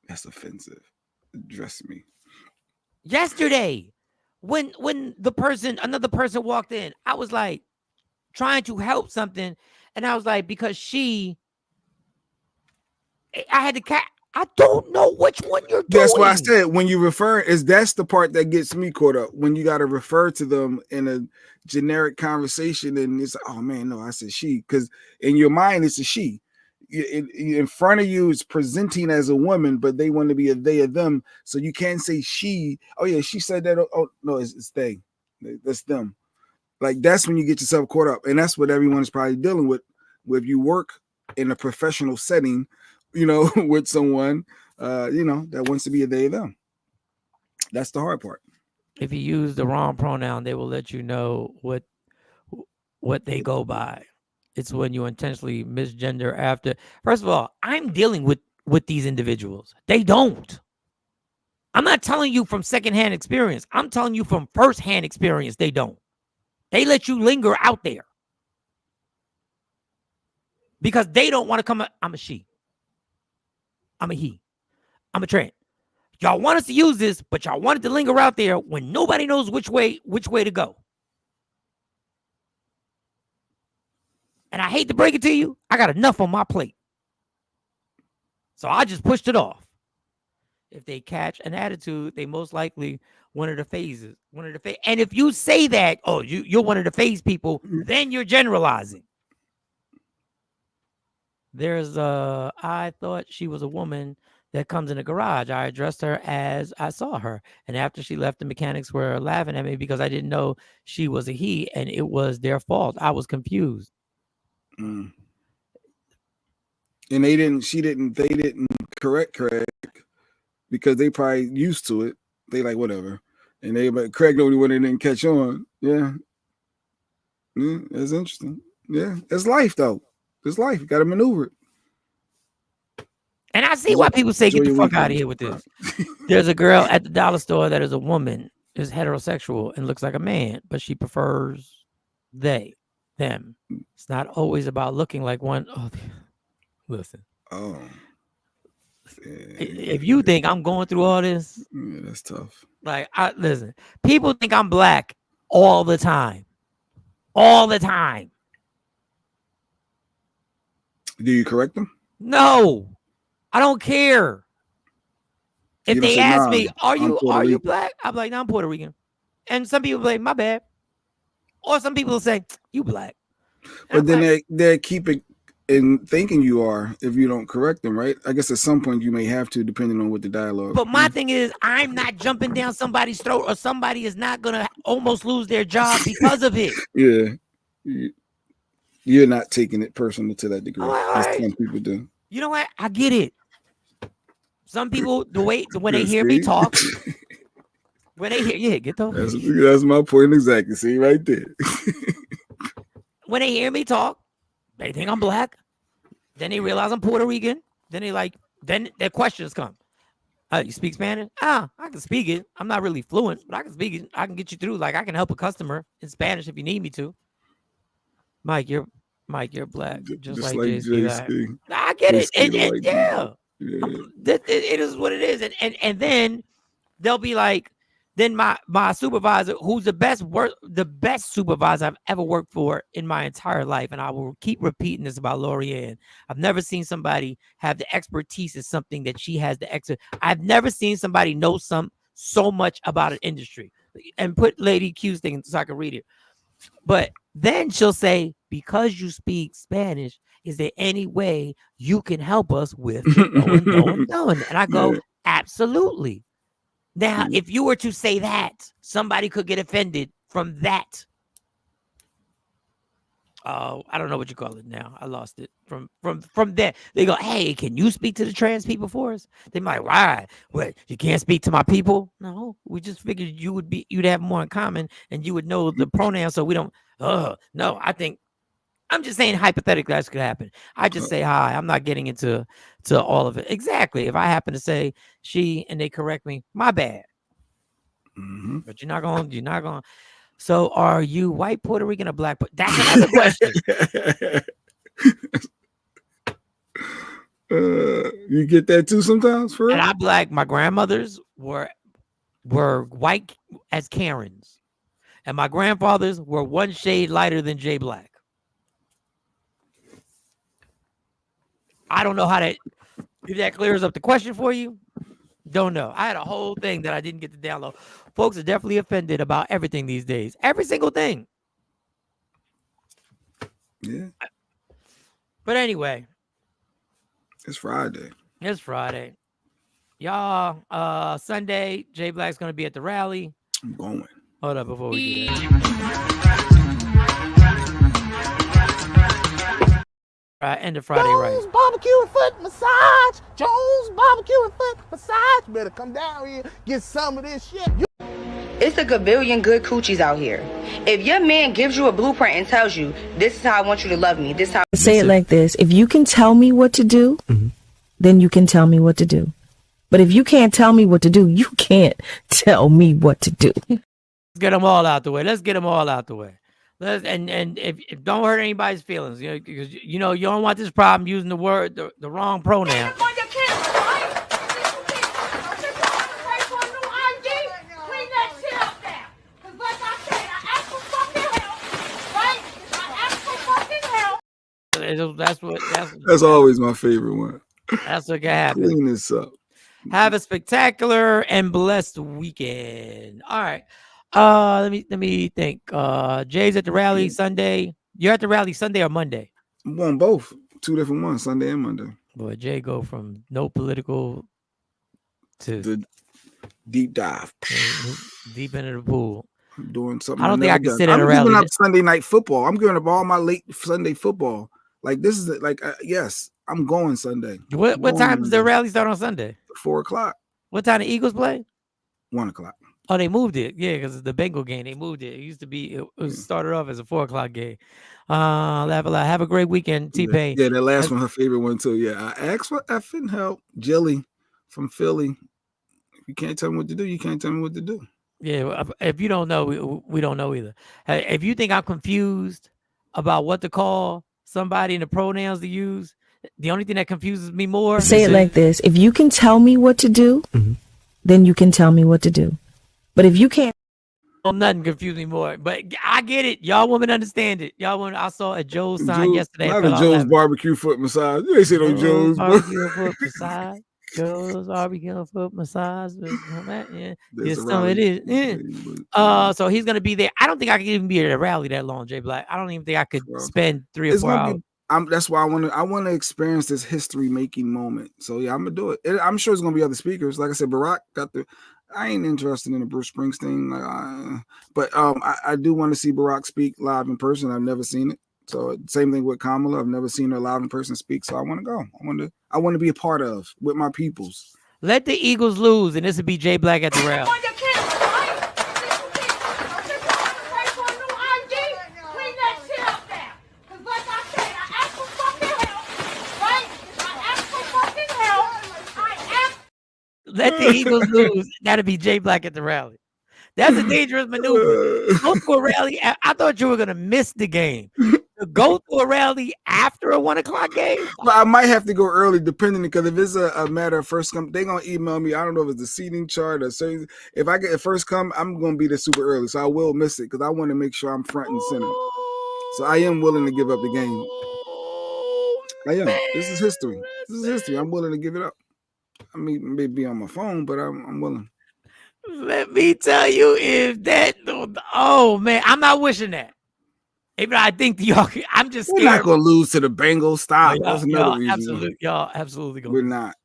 That's offensive. Address me. Yesterday, when another person walked in, I was like trying to help something, and I was like, because I had to I don't know which one you're doing. That's why I said when you refer, that's the part that gets me caught up. When you got to refer to them in a generic conversation, and it's oh man, no, I said she, because in your mind it's a she. In front of you, it's presenting as a woman, but they want to be a they or them, so you can't say she. Oh yeah, she said that. Oh no, it's they. That's them. Like that's when you get yourself caught up, and that's what everyone is probably dealing with. If you work in a professional setting, with someone, that wants to be a they or them. That's the hard part. If you use the wrong pronoun, they will let you know what they go by. It's when you intentionally misgender after. First of all, I'm dealing with these individuals. They don't. I'm not telling you from secondhand experience. I'm telling you from firsthand experience. They don't. They let you linger out there because they don't want to come. I'm a she. I'm a he. I'm a trans. Y'all want us to use this, but y'all want it to linger out there when nobody knows which way to go. And I hate to break it to you, I got enough on my plate. So I just pushed it off. If they catch an attitude, they most likely one of the phases. And if you say that, oh, you're one of the phase people, then you're generalizing. There's I thought she was a woman that comes in the garage. I addressed her as I saw her. And after she left, the mechanics were laughing at me because I didn't know she was a he and it was their fault. I was confused. And they didn't correct Craig because they probably used to it. They like whatever. And but Craig nobody went in and catch on. Yeah. That's interesting. Yeah. It's life though. It's life. You gotta maneuver it. And I see why people say, get the fuck out of here with this. There's a girl at the dollar store that is a woman, is heterosexual, and looks like a man, but she prefers they, them. It's not always about looking like one. Oh, listen. Oh. If you think I'm going through all this, yeah, that's tough. Like, listen, people think I'm black all the time. All the time. Do you correct them? No. I don't care. If they ask me, are you black? I'm like, no, I'm Puerto Rican. And some people say, my bad. Or some people say, you black. But then they keep it in thinking you are if you don't correct them, right? I guess at some point you may have to, depending on what the dialogue. But my thing is, I'm not jumping down somebody's throat, or somebody is not gonna almost lose their job because of it. Yeah. You're not taking it personal to that degree. As some people do. You know what? I get it. Some people, when they hear me talk, when they hear, get those. That's my point exactly. See right there. When they hear me talk, they think I'm black. Then they realize I'm Puerto Rican. Then their questions come. You speak Spanish? I can speak it. I'm not really fluent, but I can speak it. I can get you through. Like I can help a customer in Spanish if you need me to. Mike, you're black, just like JC. I get it. Yeah. It is what it is. And then they'll be like, then my supervisor, who's the best supervisor I've ever worked for in my entire life, and I will keep repeating this about Lorianne. I've never seen somebody have the expertise in something that she has I've never seen somebody know so much about an industry. And put Lady Q's thing so I can read it. But then she'll say, because you speak Spanish, is there any way you can help us with knowing? And I go, absolutely. Now, if you were to say that, somebody could get offended from that. I don't know what you call it now. I lost it. From there, they go, hey, can you speak to the trans people for us? They might, why? What, you can't speak to my people? No, we just figured you'd have more in common and you would know the pronouns, so we don't. No, I'm just saying hypothetically that could happen. I just say hi. I'm not getting into all of it. Exactly. If I happen to say she and they correct me, my bad. Mm-hmm. But you're not going. So are you white Puerto Rican or black? That's another question. You get that too sometimes, for real? And I'm black. My grandmothers were white as Karens, and my grandfathers were one shade lighter than Jay Black. I don't know how to, if that clears up the question for you. Don't know. I had a whole thing that I didn't get to download. Folks are definitely offended about everything these days. Every single thing. Yeah. But anyway. It's Friday. It's Friday. Y'all, Sunday, Jay Black's going to be at the rally. I'm going. Hold up before we do that. End of Friday, right? Jones barbecue and foot massage. Jones barbecue and foot massage. Better come down here, get some of this shit. It's a gabillion good coochies out here. If your man gives you a blueprint and tells you, this is how I want you to love me, this is how... Say it like this. If you can tell me what to do, then you can tell me what to do. But if you can't tell me what to do, you can't tell me what to do. Let's get them all out the way. Let's get them all out the way. And if don't hurt anybody's feelings, you know, because you know you don't want this problem using the wrong pronoun. That's always my favorite one. That's what can happen. Clean this up. Have a spectacular and blessed weekend. All right. Let me think. Jay's at the rally Sunday. You're at the rally Sunday or Monday? I'm going both. Two different ones, Sunday and Monday. Boy, Jay go from no political to the deep dive. Deep into the pool. I'm doing something. I don't think I can sit at a I'm rally. giving up Sunday night football. I'm giving up all my late Sunday football. Like this is like yes, I'm going Sunday. What time does the rally start on Sunday? 4:00. What time the Eagles play? 1:00. Oh, they moved it. Yeah, because the Bengal game, they moved it. It used to be, it started off as a 4:00 game. Laugh a lot. Have a great weekend, T-Pain. Yeah, that last one, her favorite one too. Yeah, I asked for effing help. Jilly from Philly. If you can't tell me what to do, you can't tell me what to do. Yeah, if you don't know, we don't know either. If you think I'm confused about what to call somebody and the pronouns to use, the only thing that confuses me more. Say it like this. If you can tell me what to do, then you can tell me what to do. But if you can't, nothing confused me more. But I get it. Y'all women understand it. Y'all women. I saw a Joe's sign yesterday. Not a Joe's barbecue foot massage. You ain't say no Joe's barbecue foot massage. Joe's barbecue foot massage. Yeah, yes, some it is. Yeah. So he's gonna be there. I don't think I could even be at a rally that long, Jay Black. I don't even think I could spend 3 or 4 hours. That's why I want to experience this history making moment. So yeah, I'm gonna do it. I'm sure there's gonna be other speakers. Like I said, Barack got the. I ain't interested in the Bruce Springsteen, but I do want to see Barack speak live in person. I've never seen it. So same thing with Kamala. I've never seen her live in person speak. So I want to go. I want to be a part of with my peoples. Let the Eagles lose, and this would be Jay Black at the rally. Let the Eagles lose. That'll be Jay Black at the rally. That's a dangerous maneuver. Go to a rally. I thought you were gonna miss the game. Go to a rally after a 1:00 game. Well, I might have to go early, depending, because if it's a matter of first come, they're gonna email me. I don't know if it's the seating chart or certain. If I get first come, I'm gonna be there super early, so I will miss it because I want to make sure I'm front and center. So I am willing to give up the game. I am. This is history. This is history. I'm willing to give it up. I mean, maybe on my phone, but I'm willing. Let me tell you, if that, oh man, I'm not wishing that. Even I think y'all, I'm just scared. We're not gonna lose to the Bengals. Stop. That's another reason. Y'all absolutely gonna.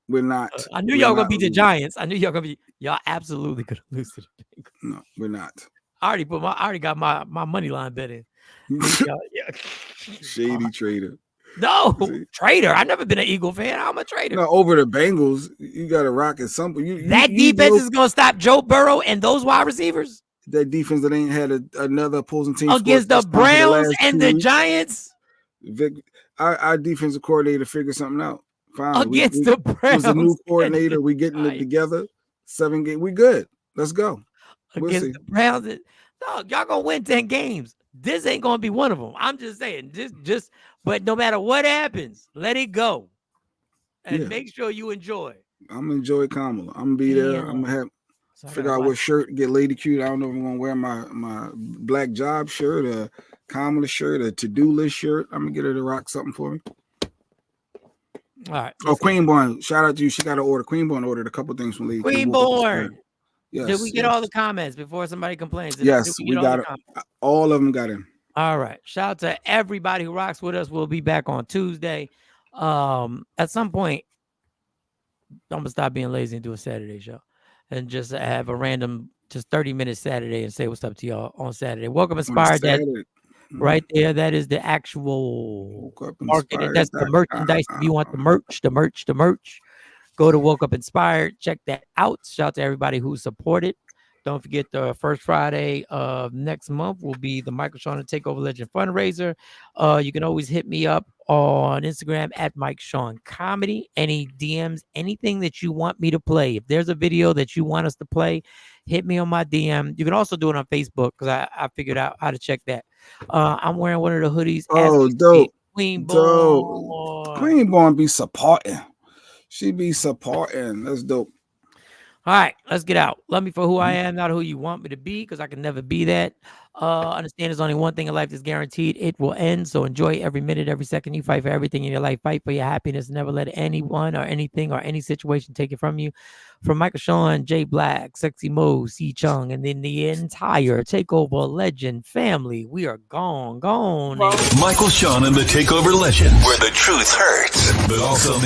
We're not. I knew y'all gonna beat the Giants. I knew y'all gonna be. Y'all absolutely gonna lose to the Bengals. No, we're not. I already got my money line bet in. Shady trader. No, traitor. I've never been an Eagle fan. I'm a traitor. No, over the Bengals, you got to rock at something. That defense is going to stop Joe Burrow and those wide receivers. That defense that ain't had another opposing team against the Browns and the Giants. Our defensive coordinator figured something out. Finally, against the Browns, a new coordinator. We getting it together. 7 games. We good. Let's go. Against the Browns. Dog, y'all gonna win 10 games. This ain't gonna be one of them. I'm just saying, but no matter what happens, let it go. And make sure you enjoy. I'm gonna enjoy Kamala. I'm gonna be there. I'm gonna figure out what shirt get Lady Cute. I don't know if I'm gonna wear my black job shirt, a Kamala shirt, a to-do list shirt. I'm gonna get her to rock something for me. All right. Oh, Queenborn, shout out to you. She got to order. Queenborn ordered a couple things from Lady Queenborn. Yes. Did we get all the comments before somebody complains? Yes, we got it. All of them got in. All right. Shout out to everybody who rocks with us. We'll be back on Tuesday. At some point, I'm gonna stop being lazy and do a Saturday show, and just have a random, just 30-minute Saturday and say what's up to y'all on Saturday. Welcome Inspired. That right there. That is the actual marketing. That's the merchandise. If you want the merch. Go to Woke Up Inspired. Check that out. Shout out to everybody who supported. Don't forget the first Friday of next month will be the Michael Sean and Takeover Legend fundraiser. You can always hit me up on Instagram at Mike Sean Comedy. Any DMs, anything that you want me to play. If there's a video that you want us to play, hit me on my DM. You can also do it on Facebook because I figured out how to check that. I'm wearing one of the hoodies. Oh, dope. Queenborn. Queenborn be supporting. She be supporting. That's dope. All right, let's get out. Love me for who I am, not who you want me to be, because I can never be that. Understand there's only one thing in life that's guaranteed. It will end. So enjoy every minute, every second. You fight for everything in your life. Fight for your happiness. Never let anyone or anything or any situation take it from you. From Michael Sean, Jay Black, Sexy Mo, C Chung, and then the entire Takeover Legend family, we are gone. Michael Sean and the Takeover Legend, where the truth hurts, but also